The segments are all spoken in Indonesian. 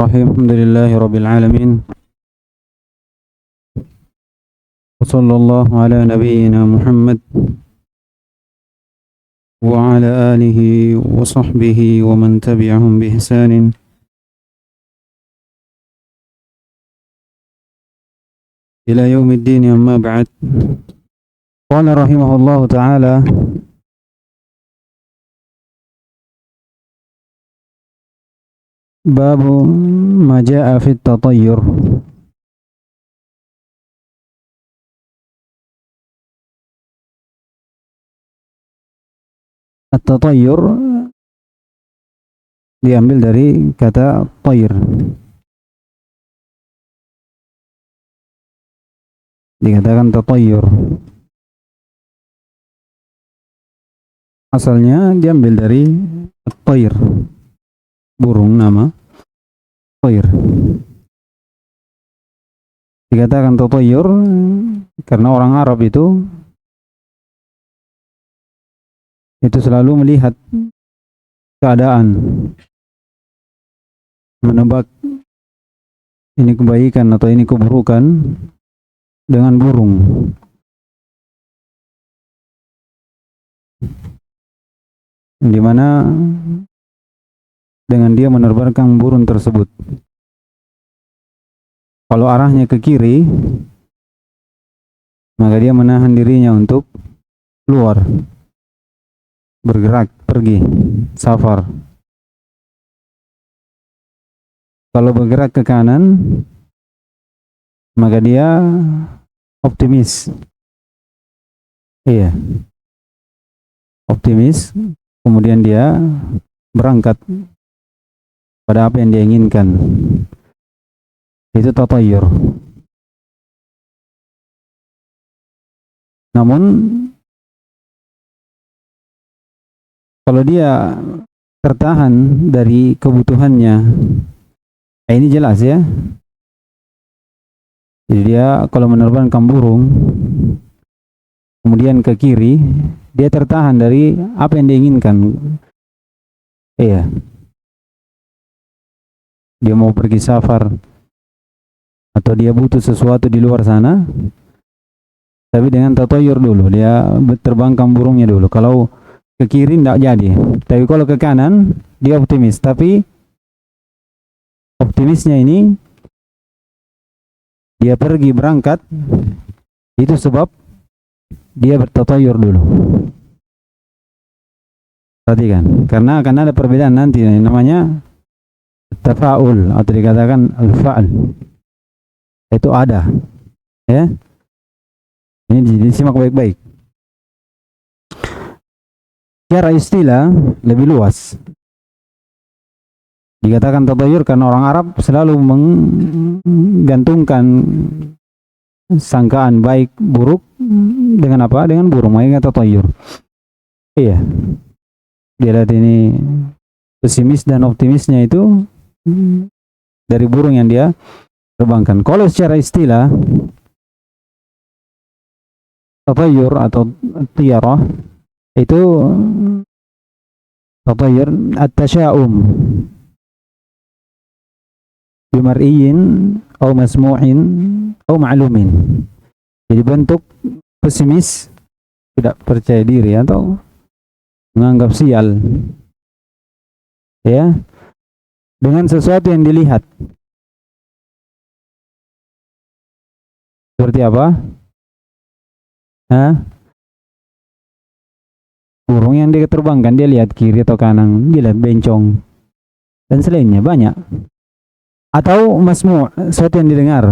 Alhamdulillahi Rabbil Alamin. Wa sallallahu ala nabiyyina Muhammad wa ala alihi wa sahbihi wa man tabi'ahum bi ihsanin ila yaumiddin, amma ba'd. Qala rahimahullahu ta'ala: Babu ma ja'a fit tatayyur. At-tatayyur diambil dari kata tayr. Dikatakan tatayyur. Asalnya diambil dari at-tayr, burung nama tayr. Dikatakan tatayyur karena orang Arab itu selalu melihat keadaan, menebak ini kebaikan atau ini keburukan dengan burung. Di mana dengan dia menerbangkan burung tersebut. Kalau arahnya ke kiri, maka dia menahan dirinya untuk keluar, bergerak, pergi, safar. Kalau bergerak ke kanan, maka dia optimis. Iya, optimis. Kemudian dia berangkat pada apa yang dia inginkan. Itu tatayyur. Namun kalau dia tertahan dari kebutuhannya, ini jelas ya. Jadi dia kalau menerbangkan burung, kemudian ke kiri, dia tertahan dari apa yang dia inginkan. Iya. Dia mau pergi safar, atau dia butuh sesuatu di luar sana, tapi dengan tatayyur dulu, dia terbangkan burungnya dulu. Kalau ke kiri tidak jadi, tapi kalau ke kanan dia optimis. Tapi optimisnya ini dia pergi berangkat itu sebab dia bertatayyur dulu. Perhatikan, karena akan ada perbedaan nanti, namanya tafa'ul atau dikatakan al-fa'al. Itu ada, ya. Ini disimak baik-baik. Secara istilah lebih luas. Dikatakan tatayyur karena orang Arab selalu menggantungkan sangkaan baik buruk dengan apa? Dengan burung. Makanya tatayyur. Iya. Dia lihat ini pesimis dan optimisnya itu dari burung yang dia terbangkan. Kalau secara istilah tatayyur atau tiyarah itu tatayyur at-tasya'um bimar'iyin atau masmu'in atau ma'lumin. Jadi bentuk pesimis, tidak percaya diri atau menganggap sial, ya, dengan sesuatu yang dilihat. Seperti apa? Burung yang dia terbangkan, dia lihat kiri atau kanan, dia lihat bencong dan selainnya banyak. Atau masmu', sesuatu yang didengar.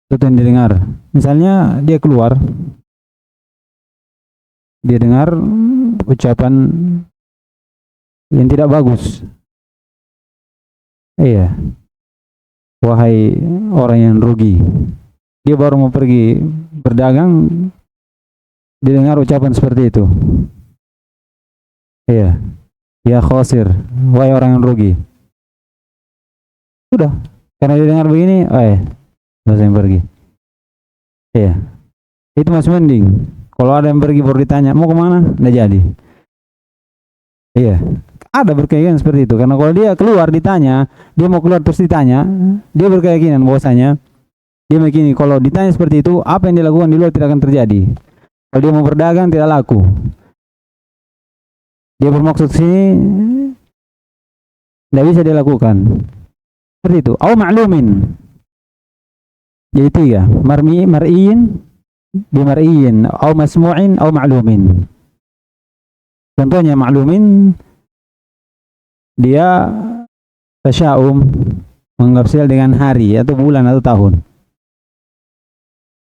Sesuatu yang didengar. Misalnya dia keluar, dia dengar ucapan yang tidak bagus. Iya. Wahai orang yang rugi. Dia baru mau pergi berdagang, didengar ucapan seperti itu. Iya. Ya khasir, wahai orang yang rugi. Sudah, karena didengar begini, nggak usah yang pergi. Iya. Itu masih mending. Kalau ada yang pergi baru ditanya, mau kemana? Nggak jadi. Iya. Ada berkeyakinan seperti itu. Karena kalau dia keluar ditanya, dia mau keluar terus ditanya, dia berkeyakinan bahwasanya dia begini, kalau ditanya seperti itu, apa yang dilakukan di luar tidak akan terjadi. Kalau dia mau berdagang tidak laku. Dia bermaksud sini tidak bisa dilakukan. Seperti itu. Au ma'lumin. Yaitu ya, mar'iyin bimar'iyin, au masmu'in, au ma'lumin. Contohnya ma'lumin, dia tasya'um, menganggap sial dengan hari atau bulan atau tahun.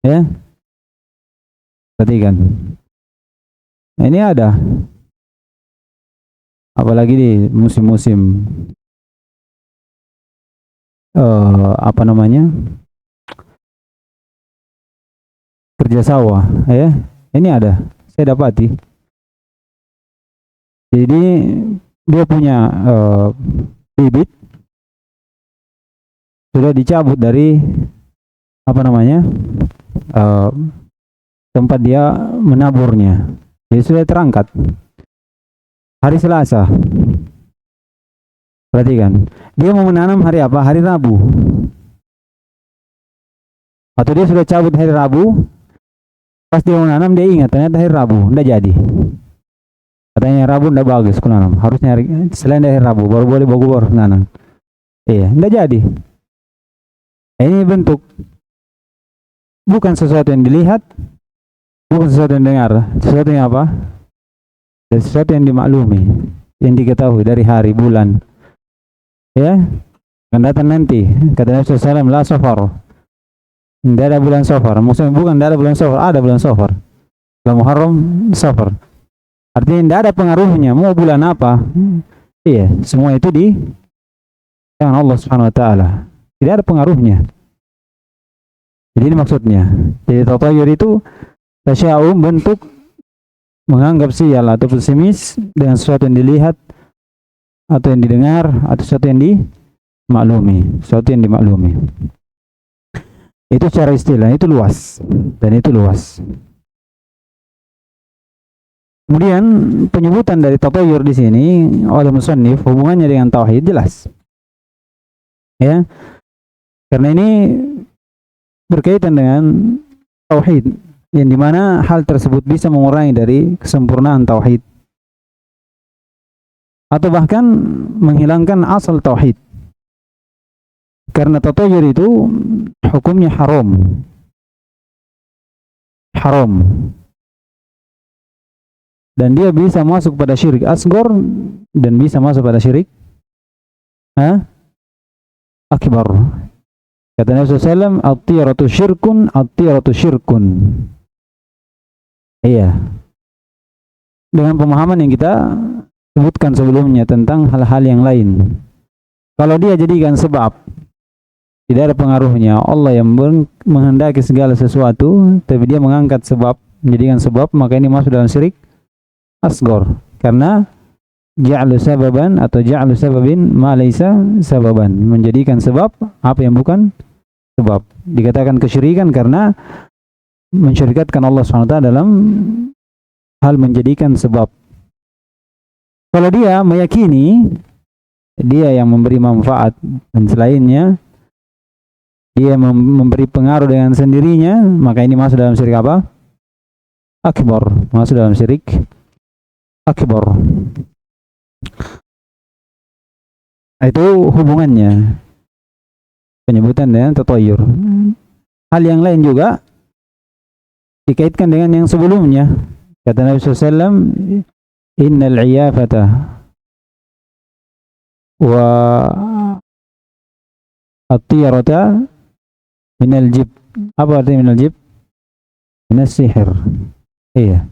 Ya, perhatikan. Nah, ini ada, apalagi di musim-musim apa namanya, kerja sawah, ya. Ini ada, saya dapati. Jadi dia punya bibit sudah dicabut dari apa namanya, tempat dia menaburnya. Jadi sudah terangkat hari Selasa. Perhatikan, dia mau menanam hari apa? Hari Rabu. Atau dia sudah cabut hari Rabu, pas dia mau menanam dia ingat ternyata hari Rabu, tidak jadi. Katanya Rabu tidak bagus menanam, harusnya selain hari Rabu baru boleh baru menanam. Iya, tidak jadi. Ini bentuk bukan sesuatu yang dilihat, bukan sesuatu yang dengar, sesuatu yang apa? Dan sesuatu yang dimaklumi, yang diketahui dari hari, bulan. Ya, akan datang nanti. Kata Nabi SAW, la safar. Tidak ada bulan safar. Maksudnya bukan tidak ada bulan safar, ada bulan safar. Bulan Muharram, safar. Artinya tidak ada pengaruhnya. Mau bulan apa? Iya, semua itu di tangan Allah Subhanahu Wa Taala. Tidak ada pengaruhnya. Jadi ini maksudnya. Jadi tatayur itu tasya'um, bentuk menganggap sial atau pesimis dengan sesuatu yang dilihat atau yang didengar atau sesuatu yang dimaklumi, sesuatu yang dimaklumi. Itu secara istilah, itu luas dan itu luas. Kemudian penyebutan dari tatayur di sini oleh musannif hubungannya dengan tauhid jelas. Ya. Karena ini berkaitan dengan tauhid, yang dimana hal tersebut bisa mengurangi dari kesempurnaan tauhid atau bahkan menghilangkan asal tauhid. Karena tatayur itu hukumnya haram. Haram. Dan dia bisa masuk pada syirik asghar dan bisa masuk pada syirik akbar. Kata Nabi SAW, at-tiyaratu syirkun, at-tiyaratu syirkun. Iya. Dengan pemahaman yang kita sebutkan sebelumnya tentang hal-hal yang lain. Kalau dia jadikan sebab, tidak ada pengaruhnya. Allah yang menghendaki segala sesuatu, tapi dia mengangkat sebab, menjadikan sebab, maka ini masuk dalam syirik asghar. Karena ja'alu sababan atau ja'alu sababin ma laisa sababan, menjadikan sebab apa yang bukan sebab. Dikatakan kesyirikan karena mensyirikatkan Allah SWT dalam hal menjadikan sebab. Kalau dia meyakini dia yang memberi manfaat dan selainnya, dia memberi pengaruh dengan sendirinya, maka ini masuk dalam syirik apa? Akbar. Masuk dalam syirik akbar. Itu hubungannya, penyebutan dengan tatayur. Hal yang lain juga dikaitkan dengan yang sebelumnya. Kata Nabi SAW, innal iyafata wa at-tiyarata minal jib. Apa artinya minal jib? Minas sihir. Iya.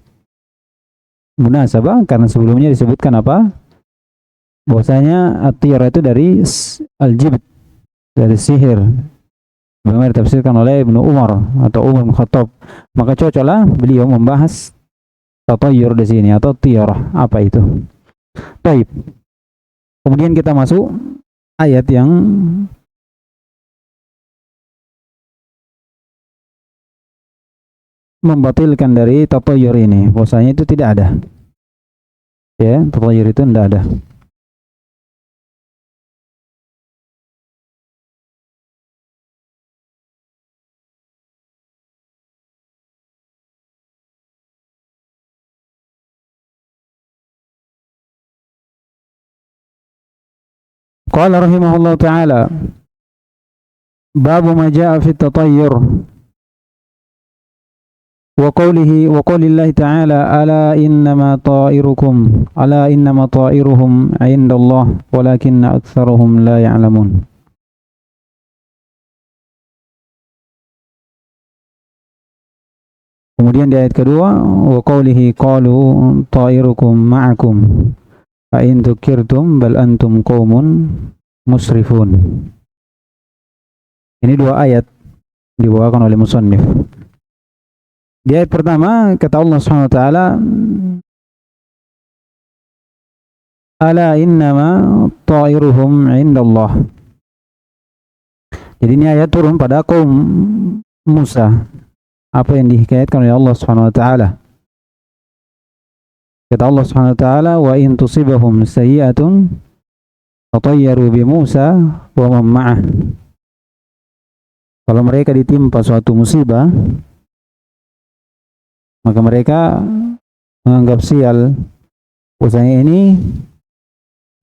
Munasabah karena sebelumnya disebutkan apa? Bahwasanya at-tiyarah itu dari al-jibt, dari sihir. Bagaimana ditafsirkan oleh Ibnu Umar atau Umar bin Khattab. Maka cocoklah beliau membahas tatayur di sini atau tiyarah. Apa itu? Baik. Kemudian kita masuk ayat yang membatalkan dari tatayur ini. Bahwasanya itu tidak ada. Ya, tatayur itu tidak ada. Qala rahimahullah ta'ala, babu ma ja'a fi tatayyur wa qawlillahi ta'ala ala innama ta'iruhum 'indallah walakinna aktsarahum la ya'lamun. Kemudian di ayat kedua, wa qawlihi qalu ta'irukum ma'akum fa in dzukirtum bal antum qaumun musrifun. Ini dua ayat dibawakan oleh musannif. Di ayat pertama kata Allah Subhanahu wa taala, ala innama ta'iruhum 'indallah. Jadi ini ayat turun pada kaum Musa. Apa yang dihikayatkan oleh Allah Subhanahu wa taala. Kata Allah Subhanahu wa taala, wa in tusibahum sayyi'atun tatayyaru bi Musa wa man ma'ah. Kalau mereka ditimpa suatu musibah, maka mereka menganggap sial usahanya ini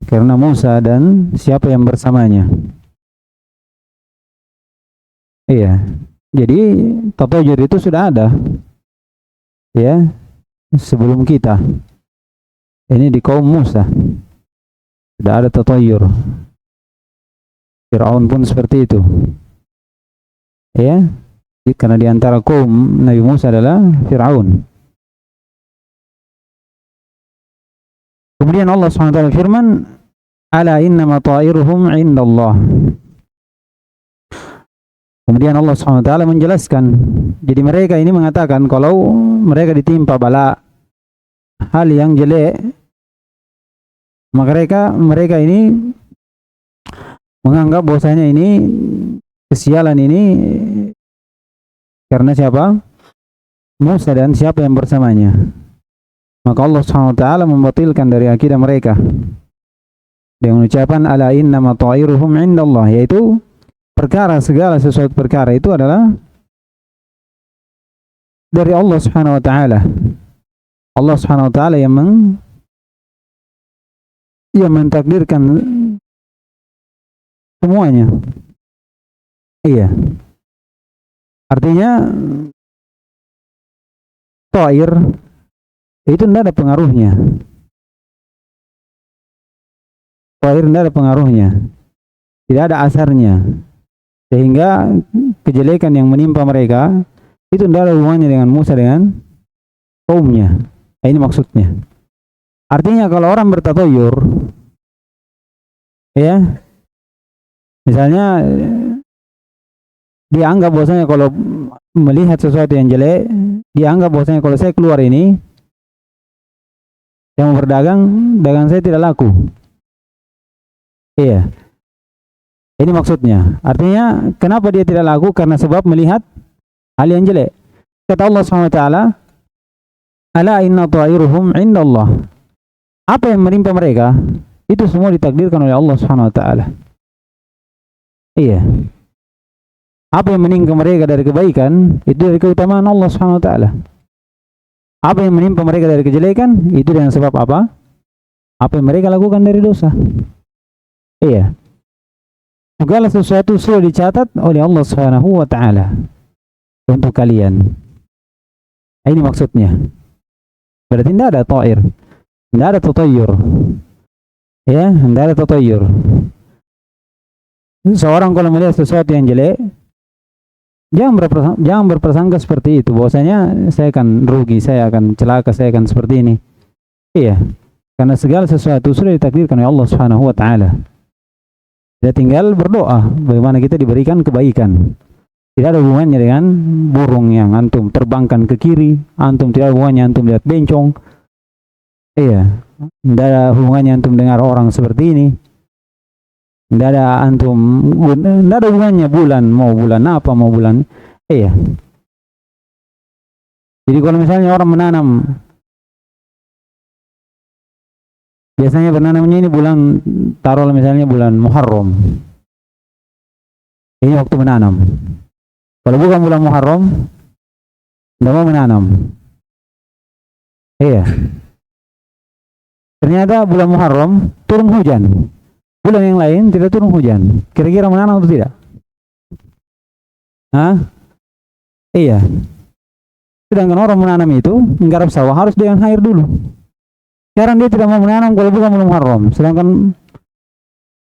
karena Musa dan siapa yang bersamanya. Iya. Jadi tatayyur itu sudah ada. Ya, sebelum kita. Ini di kaum Musa. Sudah ada tatayyur. Fir'aun pun seperti itu. Ya. Karena di antara kaum Nabi Musa adalah Fir'aun. Kemudian Allah SWT firman, ala innama ta'iruhum 'indallah. Kemudian Allah SWT menjelaskan, jadi mereka ini mengatakan kalau mereka ditimpa bala hal yang jelek, maka mereka ini menganggap bahwasanya ini kesialan ini karena siapa? Musa dan siapa yang bersamanya. Maka Allah SWT membatilkan dari akidah mereka dengan ucapan ala innama ta'iruhum 'indallah, yaitu segala sesuatu perkara itu adalah dari Allah Subhanahu wa taala. Allah Subhanahu wa taala yang mentakdirkan semuanya. Iya. Artinya ta'ir itu tidak ada pengaruhnya. Ta'ir tidak ada pengaruhnya. Tidak ada asarnya. Sehingga kejelekan yang menimpa mereka itu tidak ada hubungannya dengan Musa dengan kaumnya. Ini maksudnya. Artinya kalau orang bertatayyur, ya, misalnya dianggap bahwasanya kalau melihat sesuatu yang jelek, dianggap bahwasanya kalau saya keluar ini, yang berdagang, dagang saya tidak laku. Iya. Ini maksudnya. Artinya, kenapa dia tidak laku? Karena sebab melihat hal yang jelek. Kata Allah SWT, ala inna ta'iruhum 'indallah. Apa yang menimpa mereka, itu semua ditakdirkan oleh Allah SWT. Iya. Apa yang menimpa mereka dari kebaikan, itu dari keutamaan Allah SWT. Apa yang menimpa mereka dari kejelekan, itu dengan sebab apa? Apa yang mereka lakukan dari dosa. Iya. Segala sesuatu sudah dicatat oleh Allah Subhanahu wa taala untuk kalian. Ini maksudnya. Berarti tidak ada ta'ir, tidak ada tatayyur. Ya, tidak ada tatayyur. Seorang kalau melihat sesuatu yang jelek, jangan berprasangka seperti itu. Bahwasanya saya akan rugi, saya akan celaka, saya akan seperti ini. Iya. Karena segala sesuatu sudah ditakdirkan oleh Allah Subhanahu wa taala. Dia tinggal berdoa bagaimana kita diberikan kebaikan. Tidak ada hubungannya dengan burung yang antum terbangkan ke kiri, antum tidak ada hubungannya antum lihat bencong. Iya, tidak ada hubungannya antum dengar orang seperti ini. Tidak ada tidak ada hubungannya bulan, mau bulan apa, mau bulan. Iya. Jadi kalau misalnya orang menanam, biasanya menanamnya ini bulan, taruh misalnya bulan Muharram. Ini waktu menanam. Kalau bukan bulan Muharram, tidak mau menanam. Iya. Ternyata bulan Muharram turun hujan. bulan yang lain tidak turun hujan. Kira-kira menanam atau tidak? Hah? Iya. Sedangkan orang menanam itu menggarap sawah harus dengan air dulu. Sekarang dia tidak mau menanam kalau bukan belum haram. Sedangkan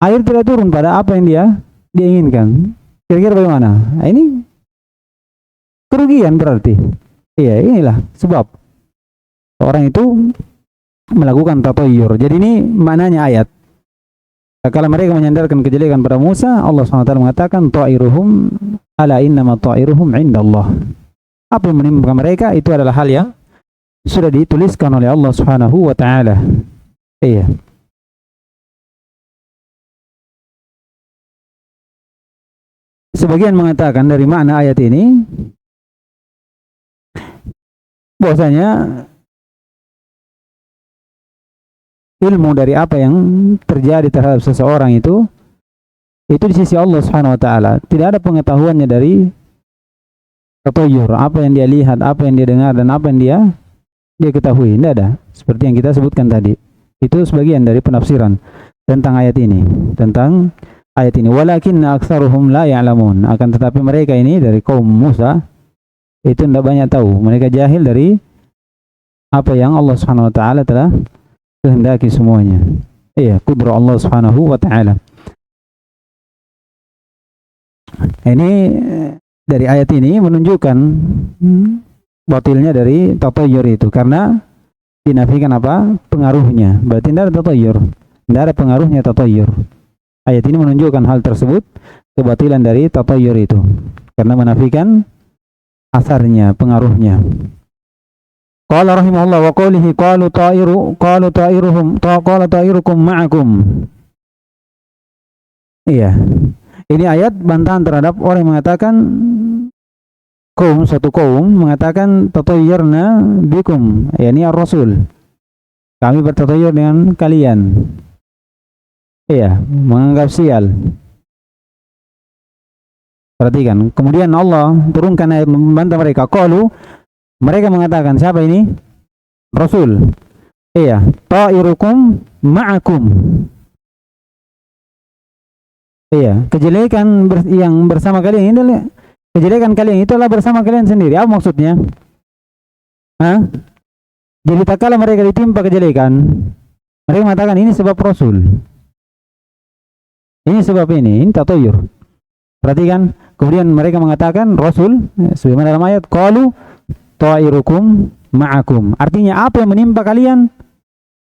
air tidak turun pada apa yang dia inginkan. Kira-kira bagaimana? Nah, ini kerugian berarti. Iya, inilah sebab orang itu melakukan tatoyur. Jadi ini maknanya ayat. Kalau mereka menyandarkan kejelekan pada Musa, Allah SWT mengatakan ta'iruhum ala innama ta'iruhum indallah. Apa yang menimpa mereka itu adalah hal yang sudah dituliskan oleh Allah Subhanahu wa taala. Iya. Sebagian mengatakan dari makna ayat ini bahwasanya ilmu dari apa yang terjadi terhadap seseorang itu di sisi Allah Subhanahu wa taala. Tidak ada pengetahuannya dari tatoyur, apa yang dia lihat, apa yang dia dengar dan apa yang dia ketahui. Tidak ada. Seperti yang kita sebutkan tadi. Itu sebagian dari penafsiran tentang ayat ini, walakinna aktsaruhum la ya'lamun. Akan tetapi mereka ini dari kaum Musa itu tidak banyak tahu. Mereka jahil dari apa yang Allah Subhanahu wa taala telah kehendaki semuanya. Iya, kudrah Allah Subhanahu wa taala. Ini dari ayat ini menunjukkan batilnya dari tatoyur itu karena dinafikan apa? Pengaruhnya. Berarti tidak ada tatoyur. Tidak ada pengaruhnya tatoyur. Ayat ini menunjukkan hal tersebut, kebatilan dari tatoyur itu karena menafikan asarnya, pengaruhnya. Qala rahimahullah wa qawlihi qalu ta'irukum ma'akum. Iya. Ini ayat bantahan terhadap orang yang mengatakan suatu kaum mengatakan tatayyarna bikum, yakni ar-rasul. Kami bertatayyur dengan kalian. Iya, menganggap sial. Perhatikan. Kemudian Allah turunkan ayat membantah mereka. Qalu, mereka mengatakan, siapa ini? Rasul. Iya, ta'irukum ma'akum. Iya, kejelekan yang bersama kalian ini adalah kejelekan kalian itu adalah bersama kalian sendiri. Apa maksudnya? Hah? Jadi tak kala mereka ditimpa kejelekan, mereka mengatakan ini sebab Rasul. Ini sebab ini tatoyur. Perhatikan, kemudian mereka mengatakan Rasul, sebagaimana dalam ayat, qalu ta'irukum ma'akum. Artinya apa yang menimpa kalian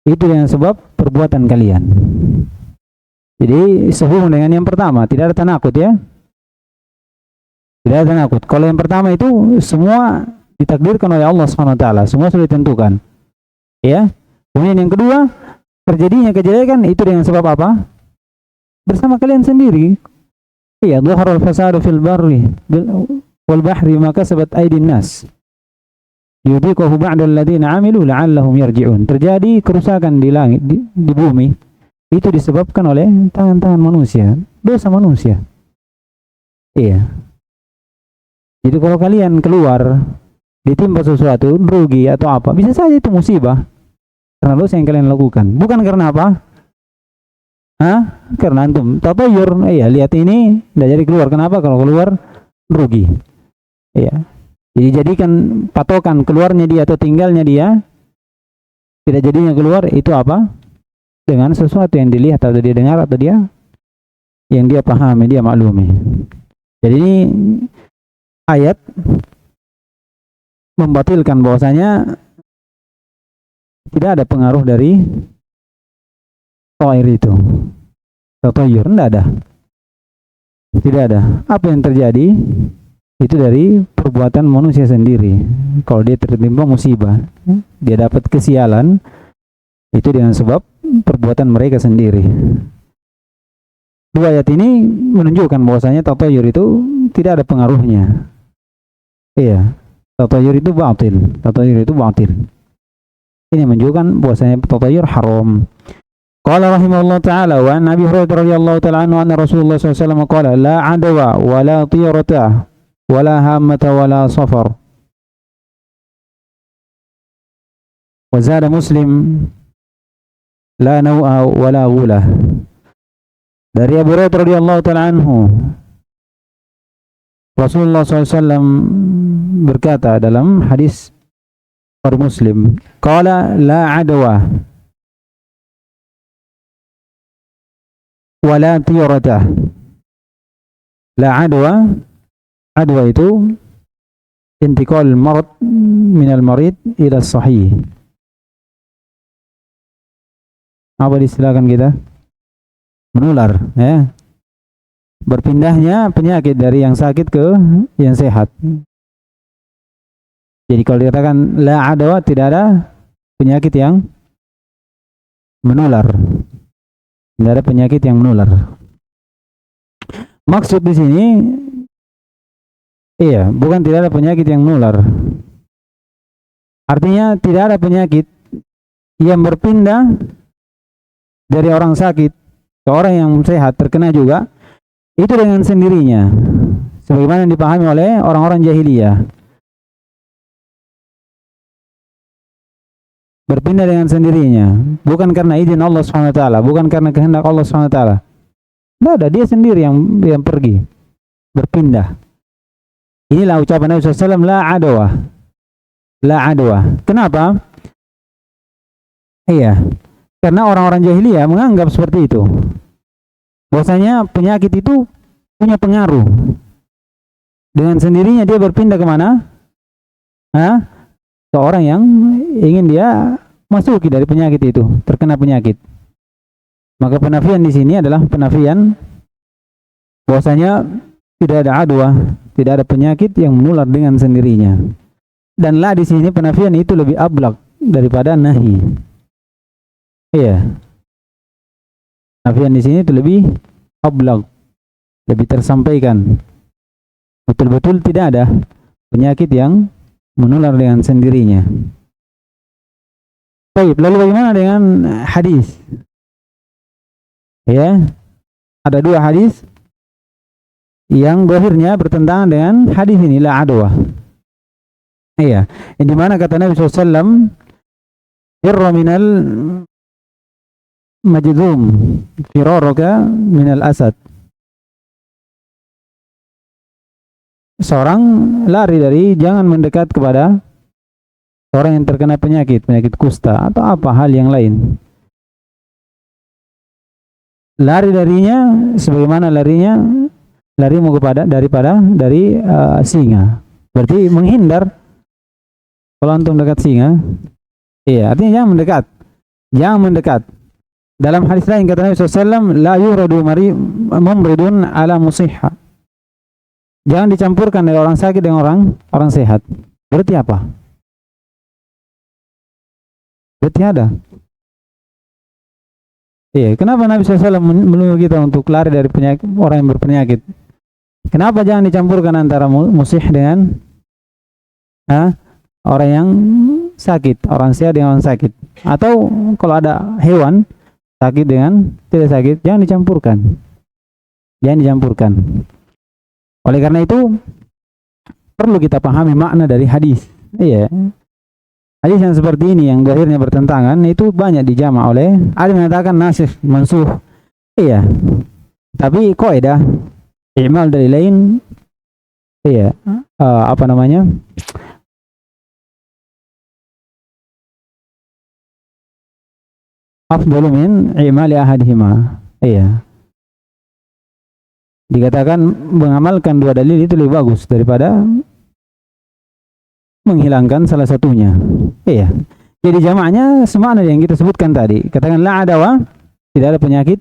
itu dengan sebab perbuatan kalian. Jadi sehubungan dengan yang pertama, tidak ada tanakut ya. Tidak ada tanakut. Kalau yang pertama itu semua ditakdirkan oleh Allah SWT, semua sudah ditentukan. Ya. Kemudian yang kedua, terjadinya kejelekan itu dengan sebab apa? Bersama kalian sendiri. Iya, dhaharal fasadu fil barri wal bahri ma kasabat aydin nas. Yudhiquhu ba'da alladziina 'amilu la'allahum yarji'un. Terjadi kerusakan di langit, di bumi. Itu disebabkan oleh tangan-tangan manusia, dosa manusia. Iya. Jadi kalau kalian keluar ditimpa sesuatu, rugi atau apa, bisa saja itu musibah karena dosa yang kalian lakukan. Bukan karena apa? Hah? Karena antum tatoyur. Iya, lihat ini tidak jadi keluar. Kenapa? Kalau keluar rugi. Iya. Jadi jadikan patokan keluarnya dia atau tinggalnya dia, tidak jadinya keluar itu apa? Dengan sesuatu yang dilihat atau dia dengar atau yang dia pahami, dia maklumi. Jadi ini ayat membatilkan bahwasanya tidak ada pengaruh dari ta'ir itu. Tatayyur tidak ada. Tidak ada. Apa yang terjadi itu dari perbuatan manusia sendiri. Kalau dia tertimpa musibah, dia dapat kesialan, itu dengan sebab perbuatan mereka sendiri. Dua ayat ini menunjukkan bahwasanya tatayyur itu tidak ada pengaruhnya. Iya, tatayyur itu batil. Tatayyur itu batil. Ini menunjukkan bahwasanya tatayyur haram. Qala rahimahullah ta'ala wa an Abi Hurairah radhiyallahu ta'ala anhu anna Rasulullah sallallahu alaihi wasallam qala la adwa wa la tiyarata wa la hammata wa la safar. Wa zada Muslim la naw'a wala ghulah. Dari Abu Hurairah radhiyallahu taala anhu, Rasulullah SAW berkata dalam hadis Muslim, qala la adwa wa la tiyarata. La adwa, adwa itu intiqal marad min al-marid ila sahih. Apa diistilahkan kita? Menular, ya. Berpindahnya penyakit dari yang sakit ke yang sehat. Jadi kalau dikatakan la adwa, tidak ada penyakit yang menular. Tidak ada penyakit yang menular. Maksud di sini, iya, bukan tidak ada penyakit yang menular. Artinya tidak ada penyakit yang berpindah dari orang sakit ke orang yang sehat, terkena juga, itu dengan sendirinya. Sebagaimana yang dipahami oleh orang-orang jahiliyah. Berpindah dengan sendirinya, bukan karena izin Allah SWT, bukan karena kehendak Allah SWT. Tidak ada, dia sendiri yang pergi, berpindah. Inilah ucapan Nabi SAW, la adwa. La adwa. Kenapa? Iya, karena orang-orang jahiliyah menganggap seperti itu. Bahwasanya penyakit itu punya pengaruh. Dengan sendirinya dia berpindah kemana? Ke orang yang ingin dia masuki dari penyakit itu, terkena penyakit. Maka penafian di sini adalah penafian bahwasanya tidak ada adwa, tidak ada penyakit yang menular dengan sendirinya. Dan la di sini penafian itu lebih ablaq daripada nahi. Iya. Penafian di sini itu lebih ablaq, lebih tersampaikan. Betul-betul tidak ada penyakit yang menular dengan sendirinya. Baik, lalu bagaimana dengan hadis? Ya, ada dua hadis yang akhirnya bertentangan dengan hadis ini, la adwa. Iya, yang dimana kata Nabi SAW, irra minal majdum firaraka minal asad. Seorang lari dari, jangan mendekat kepada orang yang terkena penyakit kusta atau apa hal yang lain. Lari darinya sebagaimana larimu dari singa. Berarti menghindar. Kalau antum dekat singa, iya, artinya jangan mendekat. Jangan mendekat. Dalam hadis lain kata Nabi SAW, la yuradu mumridun ala musihha. Jangan dicampurkan dari orang sakit dengan orang sehat. Berarti apa? Berarti ada. Iya, kenapa Nabi SAW menyuruh kita untuk lari dari penyakit, orang yang berpenyakit? Kenapa jangan dicampurkan antara musih dengan orang yang sakit, orang sehat dengan orang sakit? Atau kalau ada hewan sakit dengan tidak sakit, jangan dicampurkan. Jangan dicampurkan. Oleh karena itu perlu kita pahami makna dari hadis. Iya. Hadis yang seperti ini yang akhirnya bertentangan itu banyak dijama oleh ada yang mengatakan nasikh mansukh. Iya. Tapi kaidah i'mal dari lain, iya, apa namanya? Afdalu min i'mali ahadihima. Iya. Dikatakan mengamalkan dua dalil itu lebih bagus daripada menghilangkan salah satunya. Iya. Jadi jamaknya semakna yang kita sebutkan tadi. Katakan la adwa, tidak ada penyakit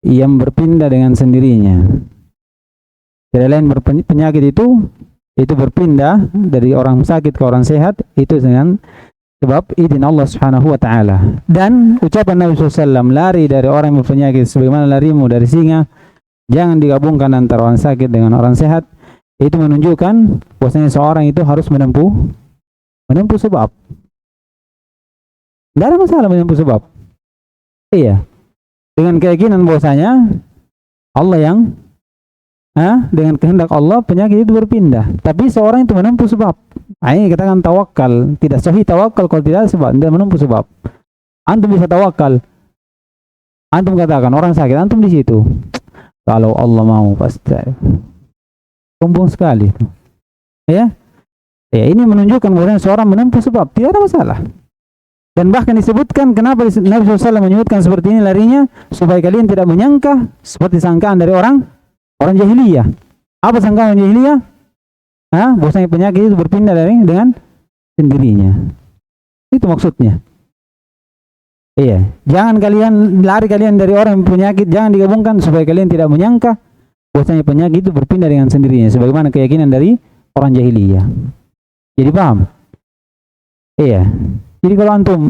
yang berpindah dengan sendirinya. Tidak lain penyakit itu berpindah dari orang sakit ke orang sehat itu dengan sebab izin Allah Subhanahu wa taala. Dan ucapan Nabi SAW, lari dari orang yang berpenyakit sebagaimana larimu dari singa, jangan digabungkan antara orang sakit dengan orang sehat. Itu menunjukkan bahwasanya seorang itu harus menempuh sebab. Tidak ada masalah menempuh sebab. Iya. Dengan keyakinan bahwasanya Allah yang dengan kehendak Allah penyakit itu berpindah. Tapi seorang itu menempuh sebab. Ini katakan tawakal. Tidak sahih tawakal kalau tidak ada sebab, tidak menempuh sebab. Antum bisa tawakal Antum katakan orang sakit, antum di situ. Kalau Allah mau pasti. Sombong sekali. Ya. Ya, ini menunjukkan bahwa seorang menempuh sebab, tidak ada masalah. Dan bahkan disebutkan kenapa Nabi SAW menyebutkan seperti ini larinya, supaya kalian tidak menyangka seperti sangkaan dari orang jahiliyah. Apa sangkaan orang jahiliyah? Bahwasanya penyakit itu berpindah dengan sendirinya. Itu maksudnya. Iya, jangan kalian lari dari orang yang penyakit, jangan digabungkan supaya kalian tidak menyangka bahwasanya penyakit itu berpindah dengan sendirinya, sebagaimana keyakinan dari orang jahiliyah. Jadi paham? Iya. Jadi kalau antum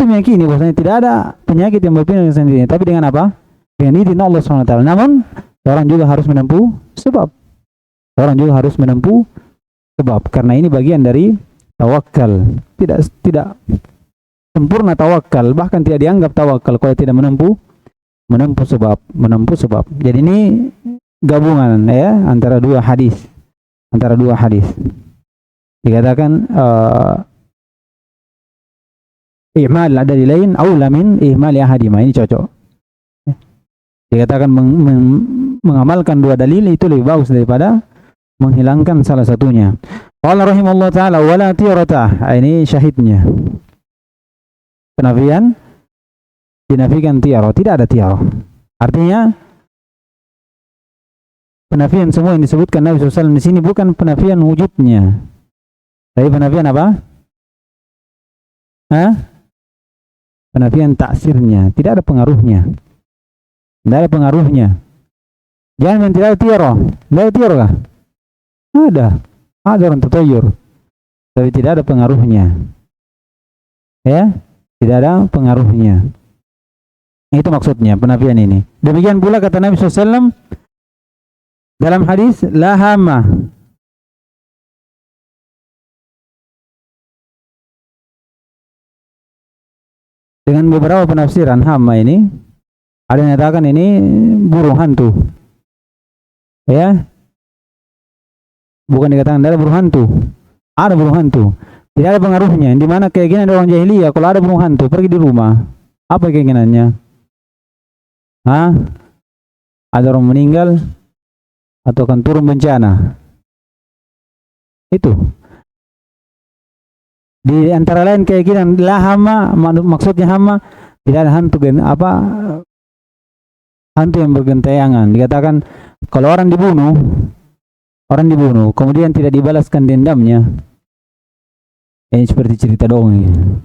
meyakini bahwasanya tidak ada penyakit yang berpindah dengan sendirinya, tapi dengan apa? Dengan izin Allah SWT. Namun orang juga harus menempuh sebab. Karena ini bagian dari tawakal. Tidak sempurna tawakal, bahkan tidak dianggap tawakal kalau tidak menempuh sebab. Jadi ini gabungan ya antara dua hadis. Dikatakan ihmal adalilain aula min ihmal ahadima, ini cocok. Dikatakan mengamalkan dua dalil itu lebih bagus daripada menghilangkan salah satunya. Qala rahimallahu taala wala tirata, ini syahidnya. Penafian, dinafikan tiara, tidak ada tiara. Artinya penafian semua yang disebutkan Nabi SAW di sini bukan penafian wujudnya, tapi penafian apa? Penafian taksirnya, tidak ada pengaruhnya. Jangan main tidak ada tiara. Tidak ada tiara kah? Ada orang tertoyur, tapi tidak ada pengaruhnya. Ya. Tidak ada pengaruhnya. Itu maksudnya penafian ini. Demikian pula kata Nabi SAW dalam hadis la hama. Dengan beberapa penafsiran hama ini, ada yang mengatakan ini burung hantu. Ya. Bukan dikatakan ada burung hantu. Ada burung hantu. Tidak ada pengaruhnya. Di mana keyakinan orang jahiliyah kalau ada burung hantu pergi di rumah, apa keyakinannya? Ada orang meninggal atau akan turun bencana. Itu. Di antara lain keyakinan la hama, maksudnya hama tidak ada hantu hantu yang bergentayangan. Dikatakan kalau orang dibunuh kemudian tidak dibalaskan dendamnya. Ini seperti cerita dongeng.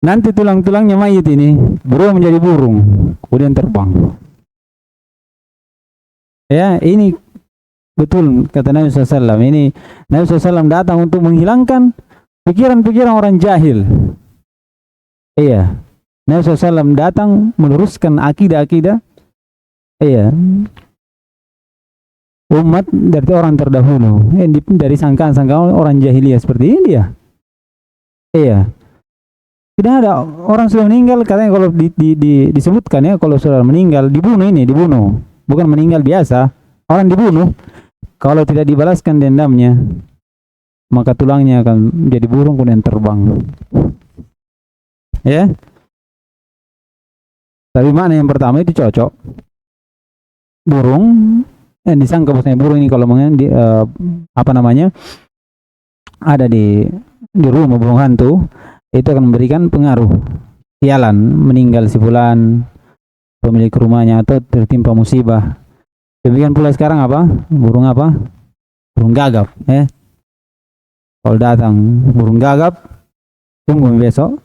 Nanti tulang-tulangnya mayit ini berubah menjadi burung, kemudian terbang. Ya, ini betul kata Nabi SAW. Ini Nabi SAW datang untuk menghilangkan pikiran-pikiran orang jahil. Iya, Nabi SAW datang meluruskan akidah-akidah. Iya. Umat dari orang terdahulu, dari sangkaan-sangkaan orang jahiliyah seperti ini dia. Iya. Tidak ada orang sudah meninggal, katanya kalau disebutkan ya, kalau sudah meninggal dibunuh. Bukan meninggal biasa, orang dibunuh. Kalau tidak dibalaskan dendamnya, maka tulangnya akan menjadi burung kemudian terbang. Ya. Tapi makna yang pertama itu cocok. Burung yang disangka bahwasanya burung ini kalau ada di rumah burung hantu, itu akan memberikan pengaruh sialan, meninggal si fulan pemilik rumahnya atau tertimpa musibah. Demikian pula sekarang burung gagap. Kalau datang burung gagap, tunggu besok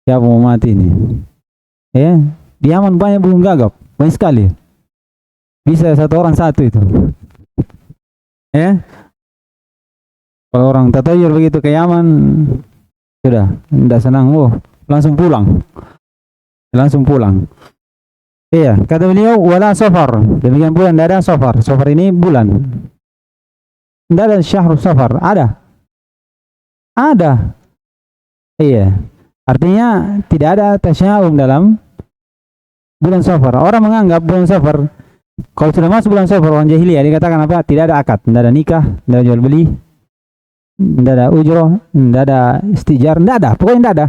siapa mau mati ini. Di Yaman banyak burung gagap, banyak sekali. Bisa satu orang satu itu. Kalau orang tatayur begitu ke Yaman, sudah tidak senang, langsung pulang. Iya, kata beliau wala safar. Demikian pula tidak ada safar. Safar ini bulan. Tidak ada syahrul safar. Ada. Iya. Artinya tidak ada tasya'um dalam bulan safar. Orang menganggap bulan safar, kalau sudah masuk bulan safar orang jahiliyah dikatakan apa? Tidak ada akad, tidak ada nikah, tidak ada jual beli, tidak ada ujroh, tidak ada istijar, tidak ada. Pokoknya tidak ada.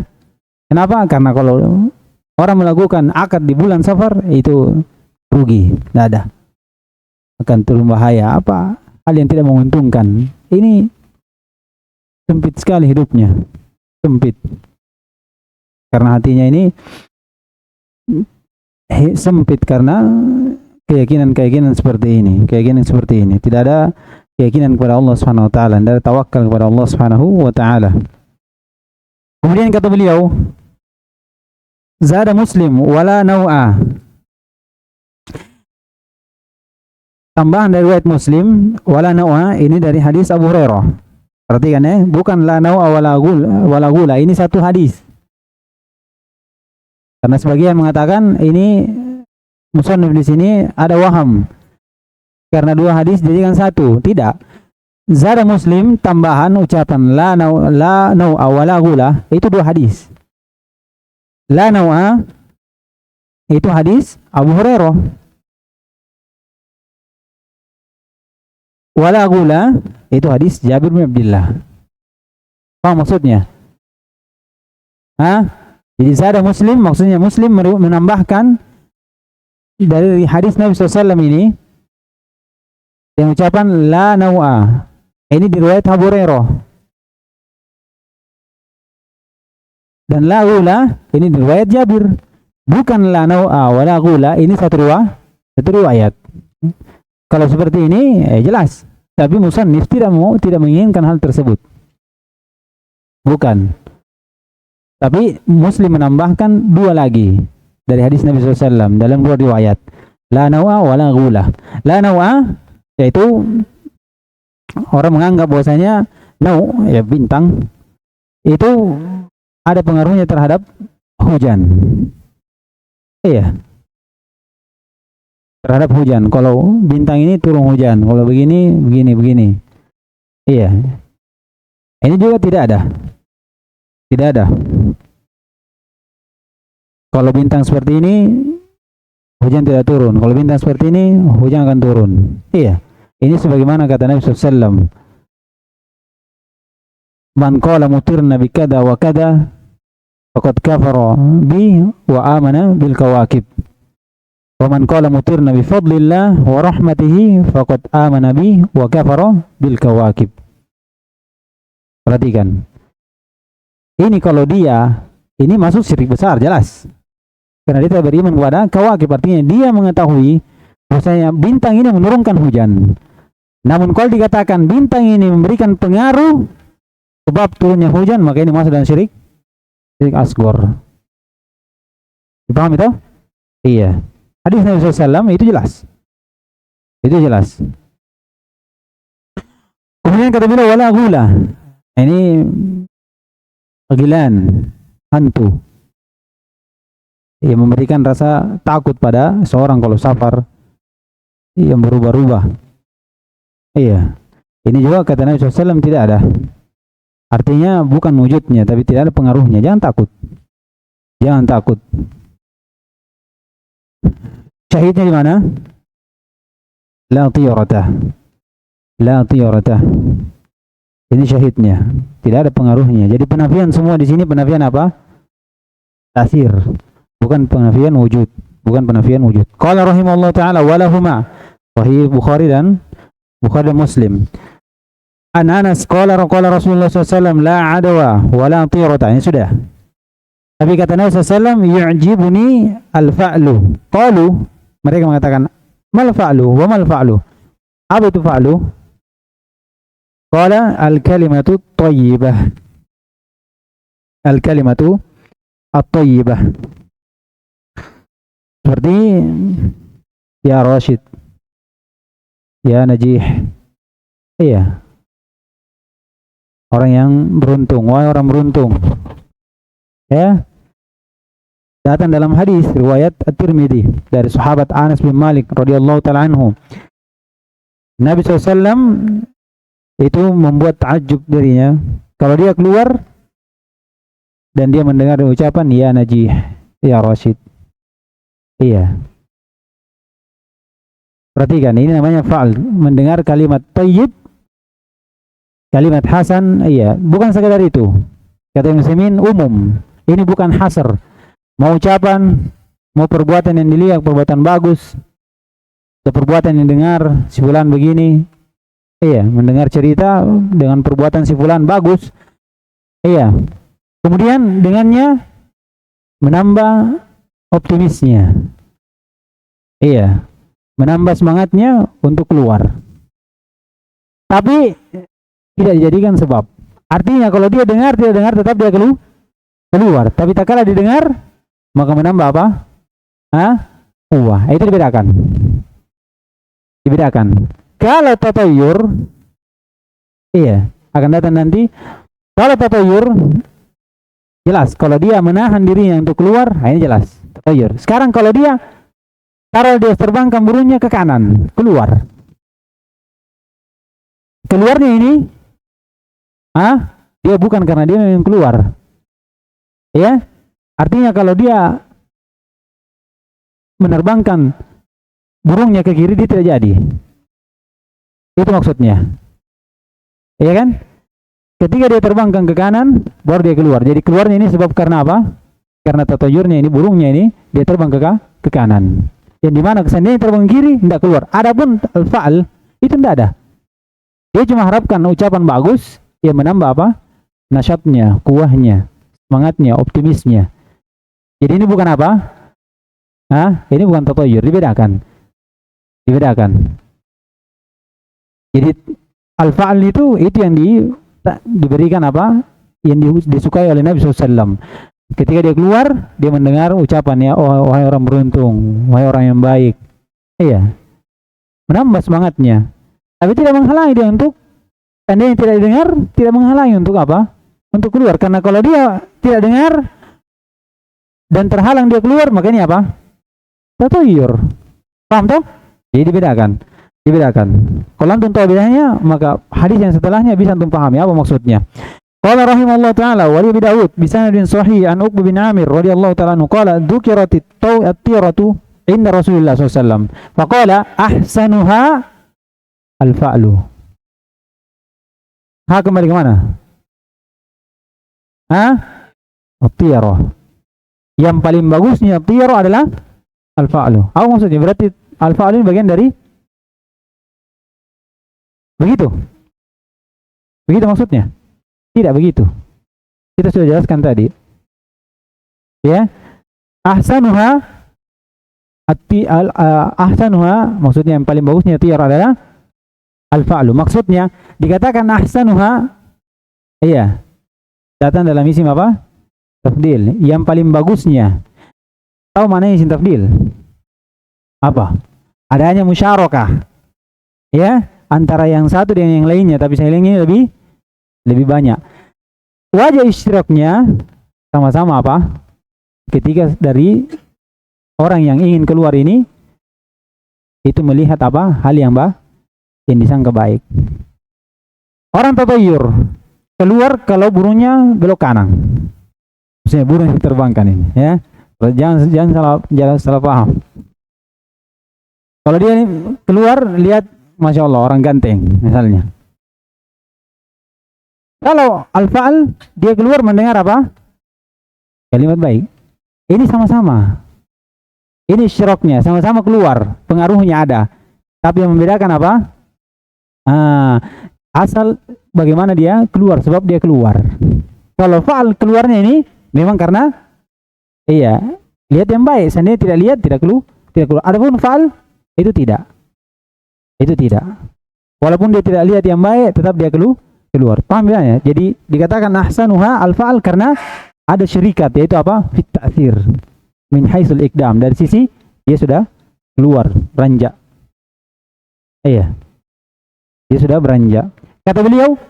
Kenapa? Karena kalau orang melakukan akad di bulan Safar itu rugi, tidak ada. Akan turun bahaya. Apa hal yang tidak menguntungkan. Ini sempit sekali hidupnya. Sempit. Karena hatinya ini sempit karena keyakinan-keyakinan seperti ini. Keyakinan seperti ini. Tidak ada keyakinan kepada Allah Subhanahu wa taala, tidak ada tawakal kepada Allah Subhanahu wa taala. Kemudian kata beliau, zada Muslim wala nau'a. Tambahan dari riwayat Muslim, wala nau'a, ini dari hadis Abu Hurairah. Perhatikan ya, bukan la nau'a wala gula, ini satu hadis. Karena sebagian mengatakan ini musannif di sini ada waham. Karena dua hadis dijadikan satu. Tidak. Zada Muslim tambahan ucapan la nau'a wala gula, itu dua hadis. La nau'a itu hadis Abu Hurairah. Wala gula itu hadis Jabir bin Abdullah. Apa maksudnya? Jadi zada Muslim maksudnya Muslim menambahkan dari hadis Nabi SAW ini yang ucapan la nau'a. Ini diriwayat Abu Hurairah. Dan la gula ini diriwayat Jabir. Bukan la nau'a wa la gula, ini satu riwayat. Kalau seperti ini jelas. Tapi musannif tidak menginginkan hal tersebut. Bukan. Tapi Muslim menambahkan dua lagi dari hadis Nabi SAW dalam dua riwayat. La nau'a wa la gula. La nau'a yaitu orang menganggap bahwasanya ya bintang itu ada pengaruhnya terhadap hujan. Iya. Terhadap hujan. Kalau bintang ini turun hujan, kalau begini. Iya. Ini juga tidak ada. Tidak ada. Kalau bintang seperti ini hujan tidak turun. Kalau bintang seperti ini hujan akan turun. Iya. Ini sebagaimana kata Nabi SAW. Man qala mutirna bi kada wa kada faqad kafara bi wa amana bil kawakib. Wa man qala mutirna bi fadlillah wa rahmatihi faqad amana bi wa kafara bil kawakib. Perhatikan. Ini kalau dia ini masuk syirik besar jelas. Karena dia tidak beriman kepada kawakib, artinya dia mengetahui bahwasanya bintang ini menurunkan hujan. Namun kalau dikatakan bintang ini memberikan pengaruh sebab turunnya hujan, maka ini masuk dalam syirik asghar. Dipahami itu? Iya. Hadis Nabi SAW itu jelas. Itu jelas. Kemudian kata beliau wala gula. Ini panggilan hantu yang memberikan rasa takut pada seorang kalau safar yang berubah-ubah. Iya. Ini juga kata Nabi SAW tidak ada. Artinya bukan wujudnya, tapi tidak ada pengaruhnya. Jangan takut. Jangan takut. Syahidnya di mana? La tiyarata. La tiyarata. Ini syahidnya. Tidak ada pengaruhnya. Jadi penafian semua di sini penafian apa? Tasir. Bukan penafian wujud. Bukan penafian wujud. Qala rahimahullah ta'ala walahuma. Sahih Bukhari dan Muslim. An Anas qala Rasulullah SAW la adwa wala tirata. Ini sudah. Tapi kata Nabi SAW yu'jibuni al-fa'lu. Qalu, mereka mengatakan mal fa'lu wa mal fa'lu. Apa itu fa'lu? Qala al-kalimatu thayyibah. Al-kalimatu at-thayyibah. Seperti ya Rashid, ya Najih. Iya. Orang yang beruntung, wahai orang beruntung. Ya. Datang dalam hadis riwayat At-Tirmidzi dari sahabat Anas bin Malik radhiyallahu taala anhu. Nabi SAW itu membuat takjub darinya kalau dia keluar dan dia mendengar ucapan ya Najih, ya Rashid. Iya. Perhatikan, ini namanya fa'al, mendengar kalimat thayyib, kalimat hasan, iya, bukan sekadar itu. Kata Muslimin umum, Ini bukan hasr. Mau ucapan, mau perbuatan yang dilihat, perbuatan bagus, atau perbuatan yang dengar, si fulan begini. Iya, mendengar cerita dengan perbuatan si fulan bagus. Iya. Kemudian dengannya menambah optimisnya. Iya. Menambah semangatnya untuk keluar. Tapi tidak dijadikan sebab. Artinya kalau dia dengar, tidak dengar, tetap dia keluar. Tapi tak kala didengar, maka menambah apa? Itu dibedakan. Kalau tatayur, iya, akan datang nanti. Kalau tatayur, jelas. Kalau dia menahan dirinya untuk keluar, ini jelas. Tatayur. Sekarang kalau dia taruh dia terbangkan burungnya ke kanan, keluar. Keluarnya ini, dia bukan karena dia memang keluar. Ya, artinya kalau dia menerbangkan burungnya ke kiri, dia tidak jadi. Itu maksudnya. Iya kan? Ketika dia terbangkan ke kanan, baru dia keluar. Jadi keluarnya ini sebab karena apa? Karena tatayurnya ini, burungnya ini, dia terbang ke kanan. Yang dimana seandainya terbang ke kiri, tidak keluar. Adapun al-fa'al, itu tidak ada. Dia cuma harapkan ucapan bagus, dia menambah apa? Nasyatnya, kuahnya, semangatnya, optimisnya. Jadi ini bukan apa? Ini bukan tatayur, dibedakan. Jadi al-fa'al itu yang diberikan apa? Yang disukai oleh Nabi SAW. Ketika dia keluar, dia mendengar ucapannya, oh wahai orang beruntung, wahai orang yang baik. Iya. Menambah semangatnya. Tapi tidak menghalangi dia untuk, seandainya tidak didengar, tidak menghalangi untuk apa? Untuk keluar. Karena kalau dia tidak dengar dan terhalang dia keluar, maka ini apa? Tatayur. Paham toh? Jadi dibedakan. Kalau antum tahu bedanya, maka hadis yang setelahnya bisa antum pahami apa maksudnya. Qala rahimallahu ta'ala wa li Abi Daud bi sanadin sahih an Uqbah bin Amir radhiyallahu ta'ala anhu qala dzukiratit at-tiratu inda Rasulillah sallallahu alaihi wasallam. Faqala ahsanuha al-fa'lu. Kembali ke mana? At-tirah. Yang paling bagusnya at-tirah adalah al-fa'lu. Apa maksudnya? Berarti al-fa'lu ini bagian dari begitu maksudnya? Tidak begitu. Kita sudah jelaskan tadi. Ya. Ahsanuha maksudnya yang paling bagusnya tiyar adalah al-fa'lu. Maksudnya dikatakan ahsanuha, iya, datang dalam isim apa? Tafdil. Yang paling bagusnya. Tahu mana isim tafdil? Apa? Adanya musyarakah. Ya, antara yang satu dengan yang lainnya, tapi yang lainnya lebih banyak. Wajah istiraknya sama-sama apa? Ketika dari orang yang ingin keluar ini itu melihat apa? Hal yang disangka baik. Orang tatayur keluar kalau burungnya belok kanan. Maksudnya burung yang diterbangkan ini, ya. Jangan salah paham. Kalau dia keluar lihat, masya Allah, orang ganteng misalnya. Kalau al-fa'al, dia keluar mendengar apa? Kalimat baik. Ini sama-sama. Ini syiroknya, sama-sama keluar. Pengaruhnya ada. Tapi yang membedakan apa? Asal bagaimana dia keluar, sebab dia keluar. Kalau fa'al keluarnya ini, memang karena, iya, lihat yang baik. Seandainya tidak lihat, tidak keluar. Adapun fa'al, itu tidak. Walaupun dia tidak lihat yang baik, tetap dia keluar. Paham ya? Jadi dikatakan ahsanuha al-fa'al karena ada syirikat, yaitu apa? Fit ta'thir min haitsul iqdam, dari sisi dia sudah keluar, beranjak. Iya. Dia sudah beranjak. Kata beliau,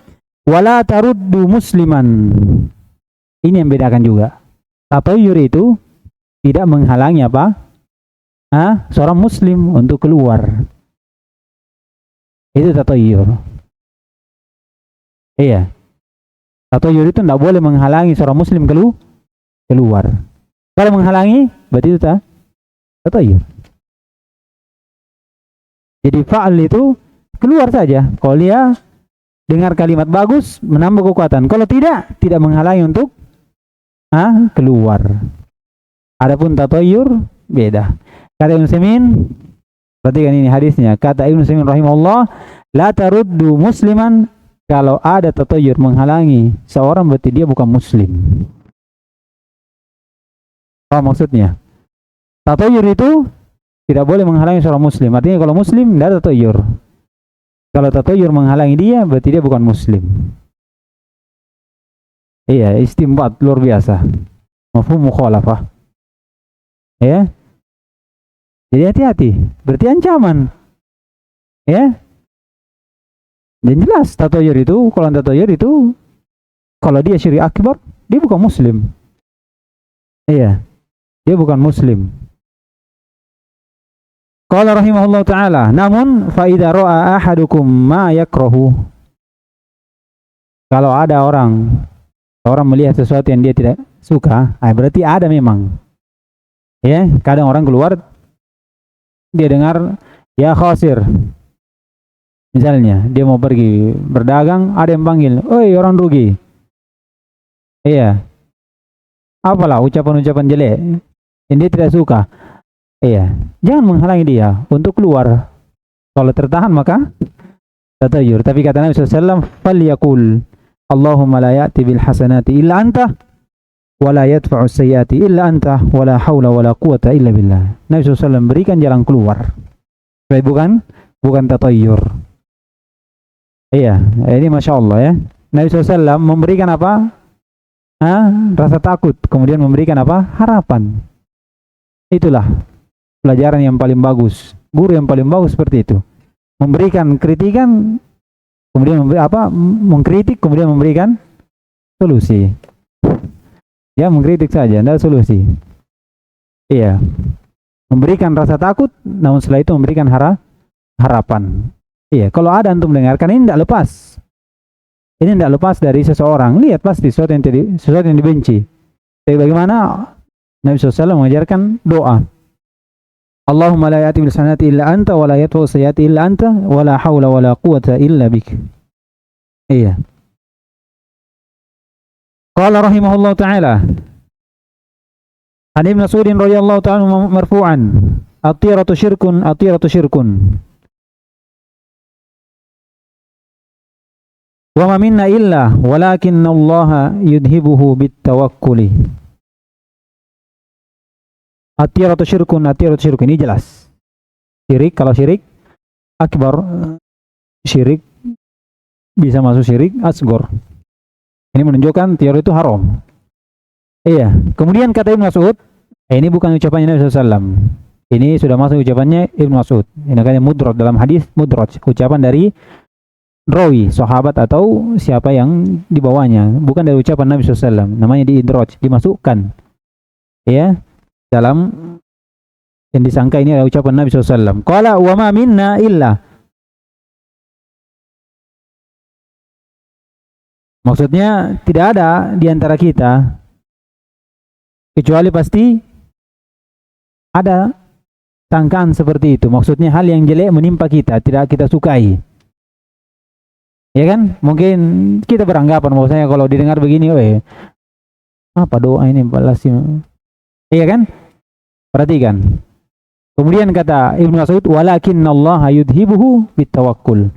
wala taruddu musliman. Ini yang bedakan juga. Tatayur itu tidak menghalangi apa? Seorang muslim untuk keluar. Itu tatayur. Iya. Tatayur itu tidak boleh menghalangi seorang muslim keluar. Kalau menghalangi, berarti itu tatayur. Jadi fa'al itu keluar saja. Kalau dia dengar kalimat bagus, menambah kekuatan. Kalau tidak menghalangi untuk keluar. Adapun tatoyur beda. Kata Ibnu Utsaimin, perhatikan ini hadisnya. Kata Ibnu Utsaimin rahimahullah, la taruddu musliman, kalau ada tatoyur menghalangi seorang berarti dia bukan muslim. Apa maksudnya? Tatoyur itu tidak boleh menghalangi seorang muslim. Artinya kalau muslim tidak ada tatoyur. Kalau tatoyur menghalangi dia berarti dia bukan muslim. Iya, istimbat luar biasa. Mafhum mukhalafah. Ya. Jadi hati-hati, berarti ancaman. Ya. Dan jelas tatoyur itu, kalau tatoyur itu kalau dia syirik akbar, dia bukan muslim. Iya. Dia bukan muslim. Qala rahimahullah ta'ala, namun fa idza ra'a ahadukum ma yakrahu. Kalau ada orang melihat sesuatu yang dia tidak suka, berarti ada memang. Ya, kadang orang keluar dia dengar ya khasir. Misalnya, dia mau pergi berdagang, ada yang panggil, "Oi, orang rugi." Iya. Apalah ucapan-ucapan jelek yang dia tidak suka. Iya, jangan menghalangi dia untuk keluar. Kalau tertahan maka tatayur. Tapi kata Nabi SAW, "Falyaqul Allahumma la ya'ti bil hasanati illa anta, wa la yadfa'u sayyiati illa anta, wa la haula wa la quwata illa billah." Nabi SAW berikan jalan keluar. Supaya bukan tatayur. Iya, ini Masya Allah ya. Nabi SAW memberikan apa? Rasa takut. Kemudian memberikan apa? Harapan. Itulah pelajaran yang paling bagus. Guru yang paling bagus seperti itu. Memberikan kritikan, kemudian mengkritik, kemudian memberikan solusi. Ya, mengkritik saja, tidak solusi. Iya. Memberikan rasa takut, namun setelah itu memberikan harapan. Iya, kalau ada antum mendengarkan, ini tidak lepas. Ini tidak lepas dari seseorang. Lihat pasti sesuatu yang dibenci. Tapi bagaimana Nabi SAW mengajarkan doa. Allahumma la ya'ti bil hasanati illa anta, wa la yadfa'u sayyiati illa anta, wa la haula wa la quwata illa bik. Iya. Qala rahimahullah ta'ala, an Ibn Mas'ud radhiyallahu ta'ala marfu'an, at-tiratu syirkun. Wa ma minna illa walakinna Allah yudhibuhu bit tawakkuli. At-tiratu syirkun, ini jelas. Syirik, kalau syirik akbar, syirik bisa masuk syirik asgor. Ini menunjukkan tiar itu haram. Iya. Kemudian kata Ibnu Mas'ud, ini bukan ucapannya Nabi SAW. Ini sudah masuk ucapannya Ibnu Mas'ud. Ini namanya mudraj dalam hadis, mudraj, ucapan dari rawi, sahabat atau siapa yang dibawanya, bukan dari ucapan Nabi SAW. Namanya diidraj, dimasukkan. Ya. Dalam yang disangka ini adalah ucapan Nabi SAW. Qala wa ma minna illa. Maksudnya tidak ada di antara kita kecuali pasti ada sangkaan seperti itu. Maksudnya hal yang jelek menimpa kita, tidak kita sukai. Ya kan? Mungkin kita beranggapan bahwasanya kalau didengar begini, apa doa ini balas. Iya kan? Perhatikan. Kemudian kata Ibnu Mas'ud, walakinnallaha yudhibuhu bitawakkul.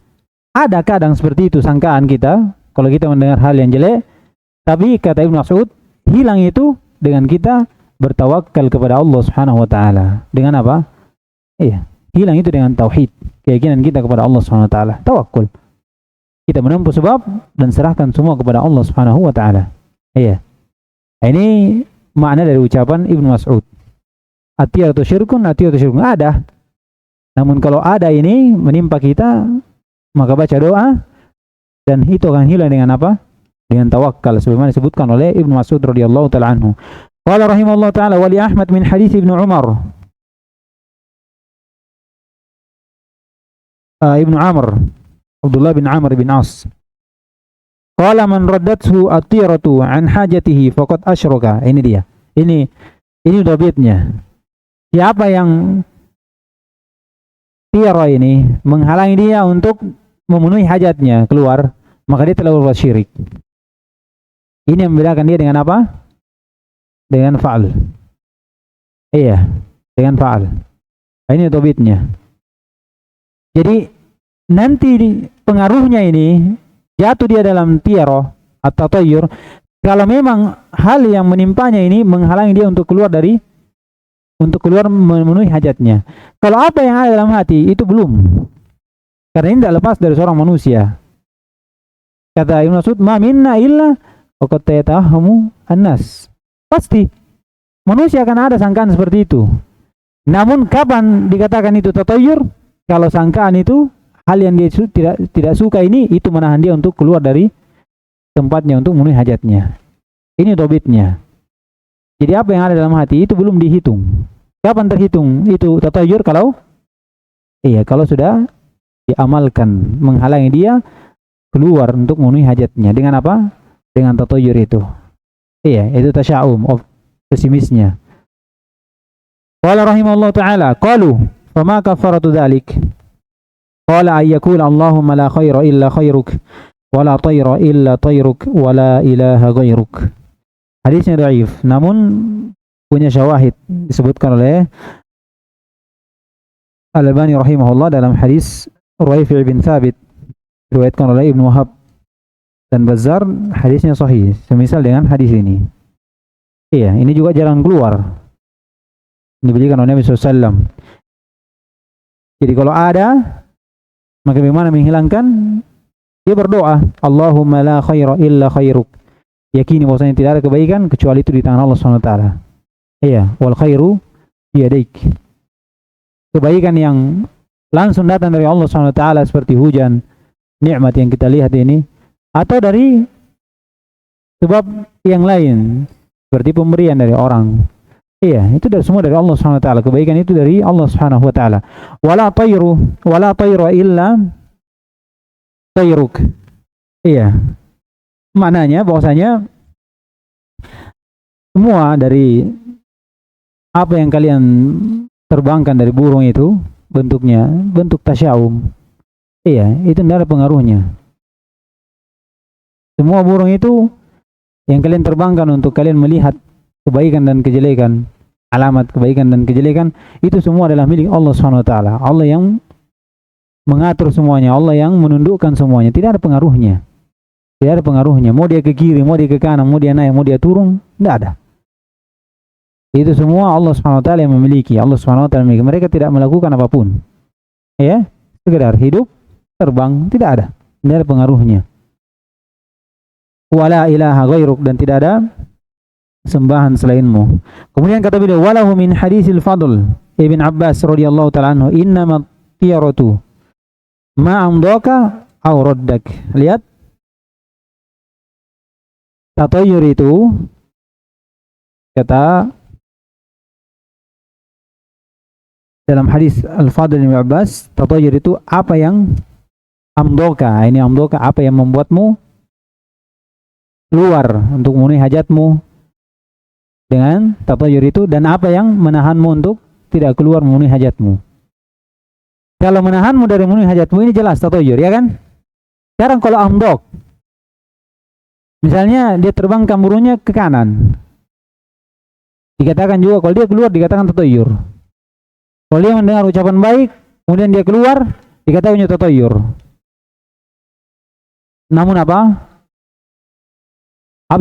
Ada kadang seperti itu sangkaan kita kalau kita mendengar hal yang jelek, tapi kata Ibnu Mas'ud, hilang itu dengan kita bertawakal kepada Allah Subhanahu wa taala. Dengan apa? Iya, hilang itu dengan tauhid, keyakinan kita kepada Allah Subhanahu wa taala. Tawakkul. Kita menempuh sebab dan serahkan semua kepada Allah Subhanahu wa taala. Iya. Ini makna dari ucapan Ibnu Mas'ud. Atiyatu syirkun ada. Namun kalau ada ini menimpa kita, maka baca doa dan itu akan hilang dengan apa? Dengan tawakal sebagaimana disebutkan oleh Ibnu Mas'ud radhiyallahu taala anhu. Qala rahimahullah taala wa li Ahmad min hadits Ibnu Umar. Ibnu Amr, Abdullah bin Amr bin As. Qala man raddathu at-tiratu an hajatihi faqad asyraka. Ini dia. Ini dabitnya. Siapa yang tira ini menghalangi dia untuk memenuhi hajatnya keluar, maka dia telah berbuat syirik. Ini yang membedakan dia dengan apa? dengan fa'al. Iya, dengan fa'al. Ini tobitnya. Jadi nanti pengaruhnya ini jatuh dia dalam tiaro atau tatayyur kalau memang hal yang menimpanya ini menghalangi dia untuk keluar memenuhi hajatnya. Kalau apa yang ada dalam hati itu belum. Karena ini tidak lepas dari seorang manusia. Kata Ibnu Mas'ud, "Ma minna illa waqad yatahamu an-nas." Pasti manusia akan ada sangkaan seperti itu. Namun kapan dikatakan itu tatayyur? Kalau sangkaan itu hal yang dia tidak suka ini itu menahan dia untuk keluar dari tempatnya untuk memenuhi hajatnya. Ini dobitnya. Jadi apa yang ada dalam hati itu belum dihitung. Kapan terhitung itu tatayyur? Kalau sudah diamalkan, menghalangi dia keluar untuk memenuhi hajatnya. Dengan apa? Dengan tatayyur itu. Itu tasya'um, pesimisnya. Qala rahimahullah ta'ala, qalu, fama kafaratu dzalik? Qala ayyakul Allahumma la khaira illa khairuk, wa la tayra illa tayruk, wa la ilaha ghairuk. Hadisnya dhaif, namun punya syawahid disebutkan oleh Al-Albani rahimahullah dalam hadis Ruwaifi' bin Thabit diriwayatkan oleh Ibnu Wahab dan Bazzar, hadisnya sahih semisal dengan hadis ini. Ini juga jalan keluar diberikan oleh Nabi SAW. Jadi kalau ada, maka bagaimana menghilangkan? Dia berdoa, Allahumma la khaira illa khairuk. Yakini bahwasanya tidak ada kebaikan kecuali itu di tangan Allah SWT. Wal khairu biyadaik. Kebaikan yang langsung datang dari Allah SWT seperti hujan, nikmat yang kita lihat ini, atau dari sebab yang lain seperti pemberian dari orang. Itu dari semua dari Allah Subhanahu wa taala. Kebaikan itu dari Allah Subhanahu wa taala. Wala tayra illa tayruk. Maknanya bahwasanya semua dari apa yang kalian terbangkan dari burung itu bentuknya bentuk tasya'um. Itu tidak ada pengaruhnya. Semua burung itu yang kalian terbangkan untuk kalian melihat kebaikan dan kejelekan, alamat kebaikan dan kejelekan, itu semua adalah milik Allah Subhanahu wa taala. Allah yang mengatur semuanya, Allah yang menundukkan semuanya, tidak ada pengaruhnya. Tidak ada pengaruhnya. Mau dia ke kiri, mau dia ke kanan, mau dia naik, mau dia turun, tidak ada. Itu semua Allah Subhanahu wa taala yang memiliki. Allah Subhanahu wa taala memiliki. Mereka tidak melakukan apapun. Sekedar hidup, terbang, tidak ada. Tidak ada pengaruhnya. Wala ilaha ghairuk, dan tidak ada sembahan selainmu. Kemudian kata beliau, walahu min hadisil Fadl Ibn Abbas radhiyallahu ta'ala anhu, innama tiyaratu ma amdaka aw raddak. Lihat, tatayyur itu kata dalam hadis Al-Fadl Ibn Abbas, tatayyur itu apa yang amdoka. Ini amdoka, apa yang membuatmu keluar untuk memenuhi hajatmu dengan tatayyur itu, dan apa yang menahanmu untuk tidak keluar memenuhi hajatmu. Kalau menahanmu dari memenuhi hajatmu ini jelas tatayyur, ya kan? Sekarang kalau amdok, misalnya dia terbangkan burungnya ke kanan, dikatakan juga kalau dia keluar dikatakan tatayyur. Kalau dia mendengar ucapan baik kemudian dia keluar dikatakan tatayyur. Namun apa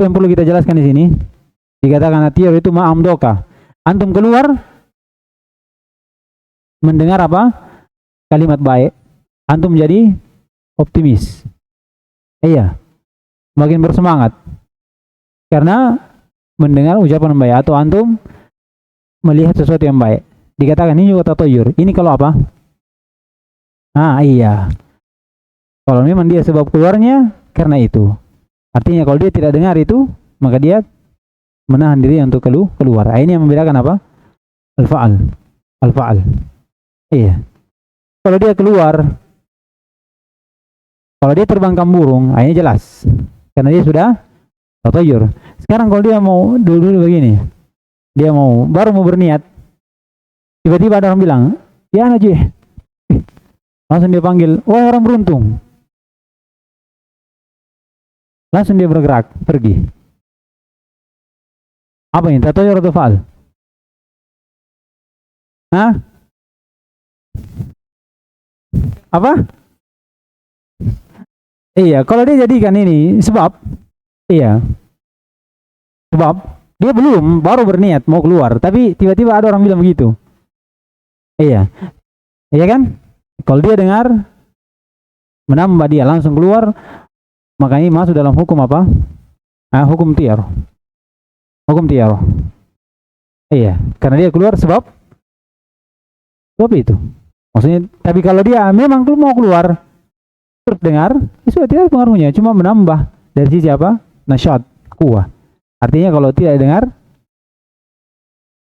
yang perlu kita jelaskan di sini? Dikatakan atiyur itu ma'amdoka. Antum keluar mendengar kalimat baik, antum jadi optimis. Makin bersemangat karena mendengar ucapan baik, atau antum melihat sesuatu yang baik. Dikatakan ini juga tatayyur. Ini kalau apa? Kalau memang dia sebab keluarnya karena itu. Artinya kalau dia tidak dengar itu, maka dia menahan diri untuk keluar. Ini yang membedakan apa? Al-fa'al. Kalau dia keluar, kalau dia terbangkan burung, ini jelas. Karena dia sudah tatayyur. Sekarang kalau dia mau dulu begini, dia baru mau berniat, tiba-tiba ada orang bilang, ya Najih, langsung dia panggil, wah orang beruntung. Langsung dia bergerak, pergi. Apa ini? Tatoyur atau fa'al? Hah? Apa? Iya, kalau dia jadikan ini sebab, iya, sebab dia belum, baru berniat mau keluar, tapi tiba-tiba ada orang bilang begitu. Iya, iya kan? Kalau dia dengar, menambah dia langsung keluar, maka ini masuk dalam hukum apa? Hukum tiar. Hukum tiar. Iya, karena dia keluar sebab itu. Maksudnya, tapi kalau dia memang mau keluar, terus dengar, itu sudah tidak ada pengaruhnya, cuma menambah dari sisi apa? Nasyad, kuah. Artinya kalau tidak dengar,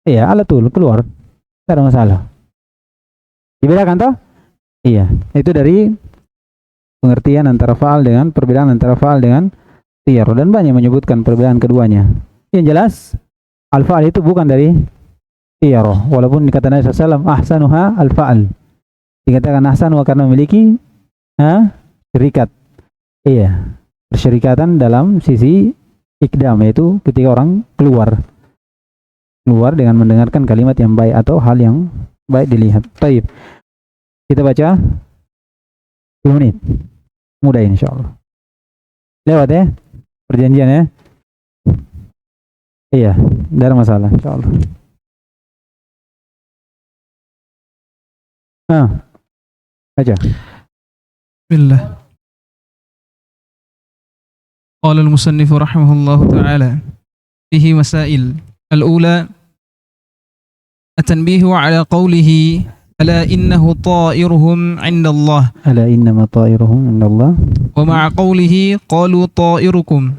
iya, alatul keluar, tidak ada masalah. Dibedakan toh? Iya, itu dari pengertian antara fa'al dengan perbedaan antara fa'al dengan tiar, dan banyak menyebutkan perbedaan keduanya. Yang jelas, al-fa'al itu bukan dari tiar, walaupun dikata Nabi SAW, ahsanuha al-fa'al. Dikatakan ahsanuha karena memiliki syarikat. Iya, persyarikatan dalam sisi ikdam, yaitu ketika orang keluar dengan mendengarkan kalimat yang baik atau hal yang baik dilihat. Baik, kita baca 10 menit. Mudah insyaallah. Lewat ya perjanjian ya. Iya, tidak ada masalah insyaallah. Baca. Bismillah. Qala al-musannif rahimahullah ta'ala fihi masail. Al-ula at-tanbihu ala qawlihi ala innahu ta'iruhum 'inda Allah. Ala innama ta'iruhum 'inda Allah. Wa ma'a qawlihi qalu ta'irukum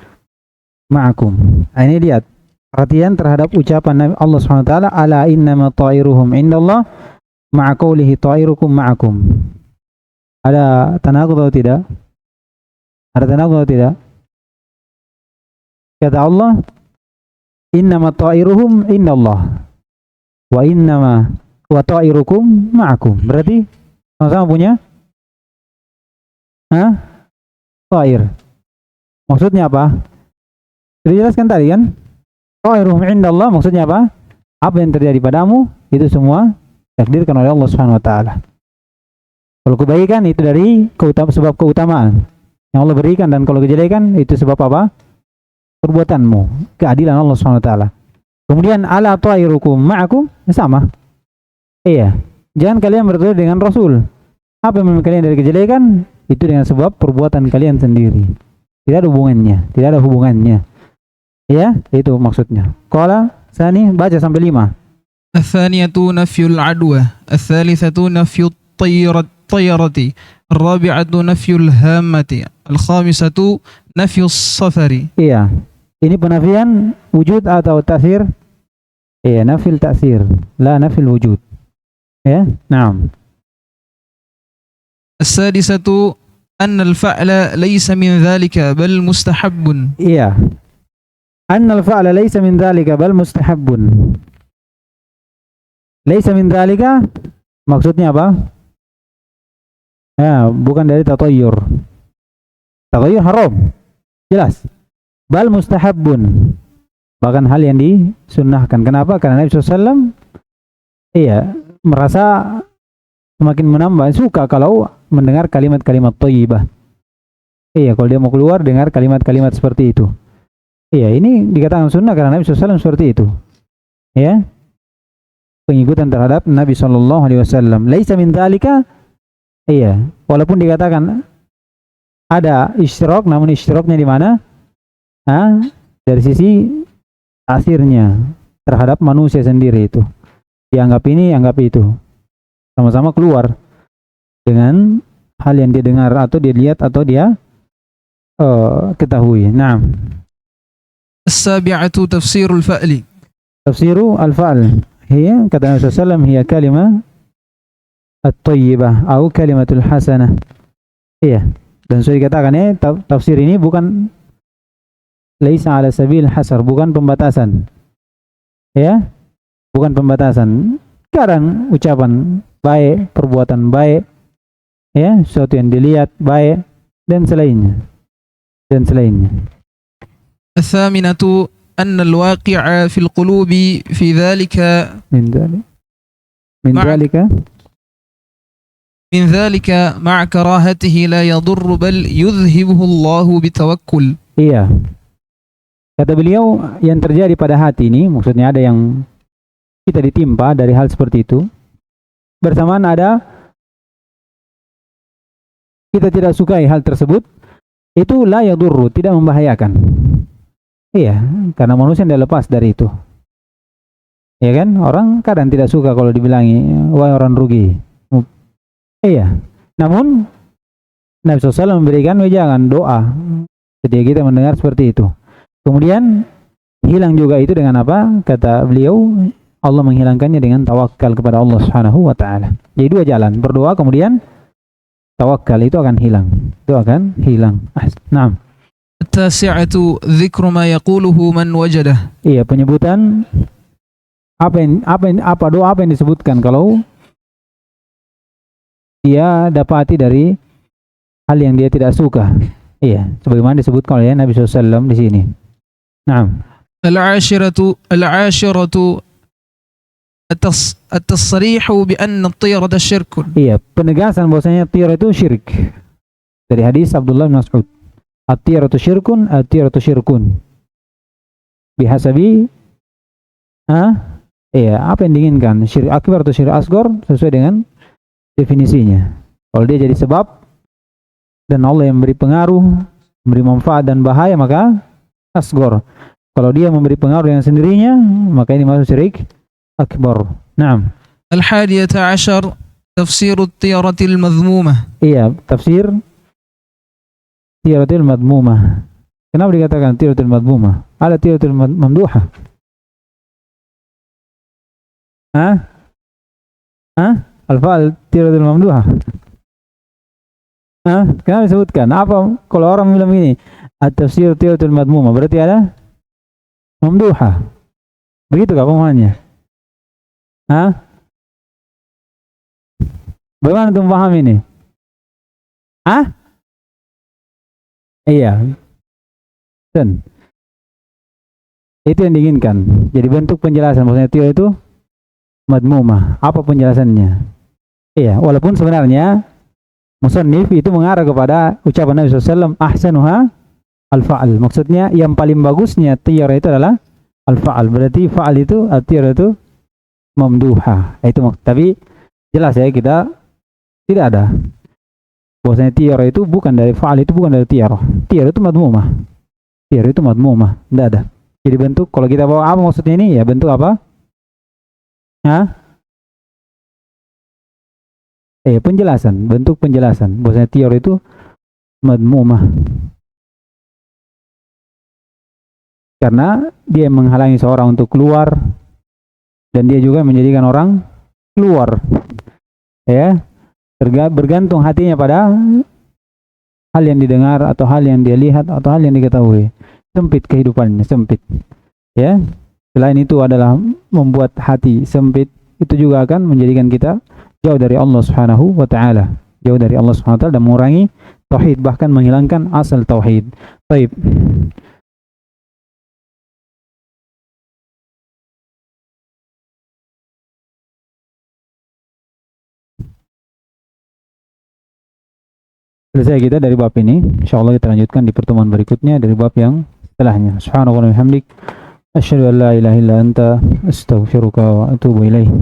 ma'akum. Ini lihat perhatian terhadap ucapan Allah SWT, ala innama ta'iruhum 'inda Allah ma'a qawlihi ta'irukum ma'akum. Ada tanaqud atau tidak? Ada tanaqud atau tidak? Kata Allah, innama ta'iruhum indallah wa innama wa ta'irukum ma'akum. Berarti sama-sama punya ta'ir. Maksudnya apa? Sudah jelaskan tadi kan? Ta'iruhum indallah maksudnya apa? Apa yang terjadi padamu itu semua takdirkan oleh Allah Subhanahu wa taala. Kalau kebaikan itu dari sebab keutamaan yang Allah berikan, dan kalau kejelekan itu sebab apa? Perbuatanmu, keadilan Allah SWT. Kemudian ala ta'irukum ma'akum, sama. Iya, jangan kalian bertemu dengan Rasul. Apa yang kalian dari kejelekan itu dengan sebab perbuatan kalian sendiri. Tidak ada hubungannya. Ya, itu maksudnya. Qala tsani, baca sampai 5. Ats-tsaniyatu nafyul adwa, ats-tsalitsatu nafyut tayyarati, ar-rabi'atu nafyul hammati, al-khamisatu nafyus safari. Iya, ini penafian wujud atau ta'sir. Iya, nafil ta'sir, la nafil wujud. Ya, naam. As-sadisatu anna al-fa'la laysa min dhalika bal mustahabbun. Iya, anna al-fa'la laysa min dhalika bal mustahabbun. Laysa min dhalika maksudnya apa? Ya, bukan dari tatayyur. Tatayyur haram, jelas. Bal mustahabbun, bahkan hal yang disunnahkan. Kenapa? Karena Nabi SAW merasa semakin menambah, suka kalau mendengar kalimat-kalimat thayyibah. Kalau dia mau keluar dengar kalimat-kalimat seperti itu. Ini dikatakan sunnah karena Nabi SAW seperti itu. Pengikutan terhadap Nabi SAW. Laisa min dzalika. Walaupun dikatakan ada isyrak, namun isyraknya di mana? Dari sisi asirnya terhadap manusia sendiri itu. Dianggap ini, anggap itu. Sama-sama keluar dengan hal yang dia dengar atau dia lihat atau dia ketahui. Naam. As-sabi'atu tafsirul fa'li. Tafsiru al-fa'l. Hiya kata Nabi SAW, hiya kalimah at-tayyibah atau kalimatul hasanah. Dan sudah dikatakan tafsir ini bukan laisa ala sabil hasar, bukan pembatasan. Bukan pembatasan. Kadang ucapan baik, perbuatan baik, sesuatu yang dilihat baik dan selainnya. As-saminatu أن الواقع في القلوب في ذلك min dzalik min Ma'ak- dzalika من ذلك مع كراهته لا يضر بل يذهبه الله بتوكل. iya. Kata beliau, yang terjadi pada hati ini, maksudnya ada yang kita ditimpa dari hal seperti itu, bersamaan ada kita tidak sukai hal tersebut, itu la yadurru, tidak membahayakan. Iya, karena manusia tidak lepas dari itu. Ya kan? Orang kadang tidak suka kalau dibilangi, wah orang rugi. Iya. Namun Nabi SAW memberikan wejangan doa ketika kita mendengar seperti itu. Kemudian hilang juga itu dengan apa? Kata beliau, Allah menghilangkannya dengan tawakal kepada Allah Subhanahu wa taala. Jadi dua jalan, berdoa kemudian tawakal, itu akan hilang. Itu akan hilang. Naam. التاسعة ذكر ما يقوله من وجده. Iya, penyebutan doa apa yang disebutkan kalau dia dapati dari hal yang dia tidak suka. Iya, sebagaimana disebutkan oleh Nabi SAW di sini. Naam. العاشرة التصريح بأن الطيرة شرك. Iya, penegasan bahwasanya tiyarah itu syirik. Dari hadis Abdullah bin Mas'ud. At-tiyaratu syirkun, at-tiyaratu syirkun. Bihasabi iya, apa yang diinginkan? Syirik akbar atau syirik asghar sesuai dengan definisinya. Kalau dia jadi sebab dan Allah yang memberi pengaruh, memberi manfaat dan bahaya, maka asghar. Kalau dia memberi pengaruh dengan sendirinya, maka ini masuk syirik akbar. Naam. الحادية عشر تفسير الطيرة المذمومة. Iya, tafsir tiyaratul madmumah. Kenapa dikatakan tiyaratul madmumah? Ada tiyaratul mamduhah. Al-fa'al tiyaratul mamduhah. Kenapa disebutkan? Apa kalau orang bilang ini at-tafsir tiyaratul madmumah, berarti ada mamduhah. Begitu kah pemahamannya? Bagaimana untuk paham ini? Iya. Dan itu yang diinginkan. Jadi bentuk penjelasan, maksudnya tiyar itu madmumah. Apa penjelasannya? Iya, walaupun sebenarnya musannif itu mengarah kepada ucapan Nabi SAW, ahsanuha al-fa'al. Maksudnya yang paling bagusnya tiyar itu adalah al-fa'al. Berarti fa'al itu, tiyar itu mamduha. Itu tapi jelas ya, kita tidak ada bahwasanya tiyar itu bukan dari fa'al, itu bukan dari tiyar. Tiyar itu madmumah. Tiyar itu madmumah, tidak ada. Jadi bentuk, kalau kita bawa apa maksudnya ini, ya bentuk apa? Penjelasan, bentuk penjelasan bahwasanya tiyar itu madmumah. Karena dia menghalangi seorang untuk keluar, dan dia juga menjadikan orang keluar. Ya, bergantung hatinya pada hal yang didengar atau hal yang dia lihat atau hal yang diketahui. Sempit kehidupannya, sempit. Ya. Selain itu adalah membuat hati sempit, itu juga akan menjadikan kita jauh dari Allah Subhanahu wa taala. Jauh dari Allah Subhanahu wa taala dan mengurangi tauhid, bahkan menghilangkan asal tauhid. Baik. Selesai kita dari bab ini. Insyaallah kita lanjutkan di pertemuan berikutnya dari bab yang setelahnya. Subhanallah wa bihamdik, asyhadu an la ilaha illa anta, astaghfiruka wa atubu ilaik.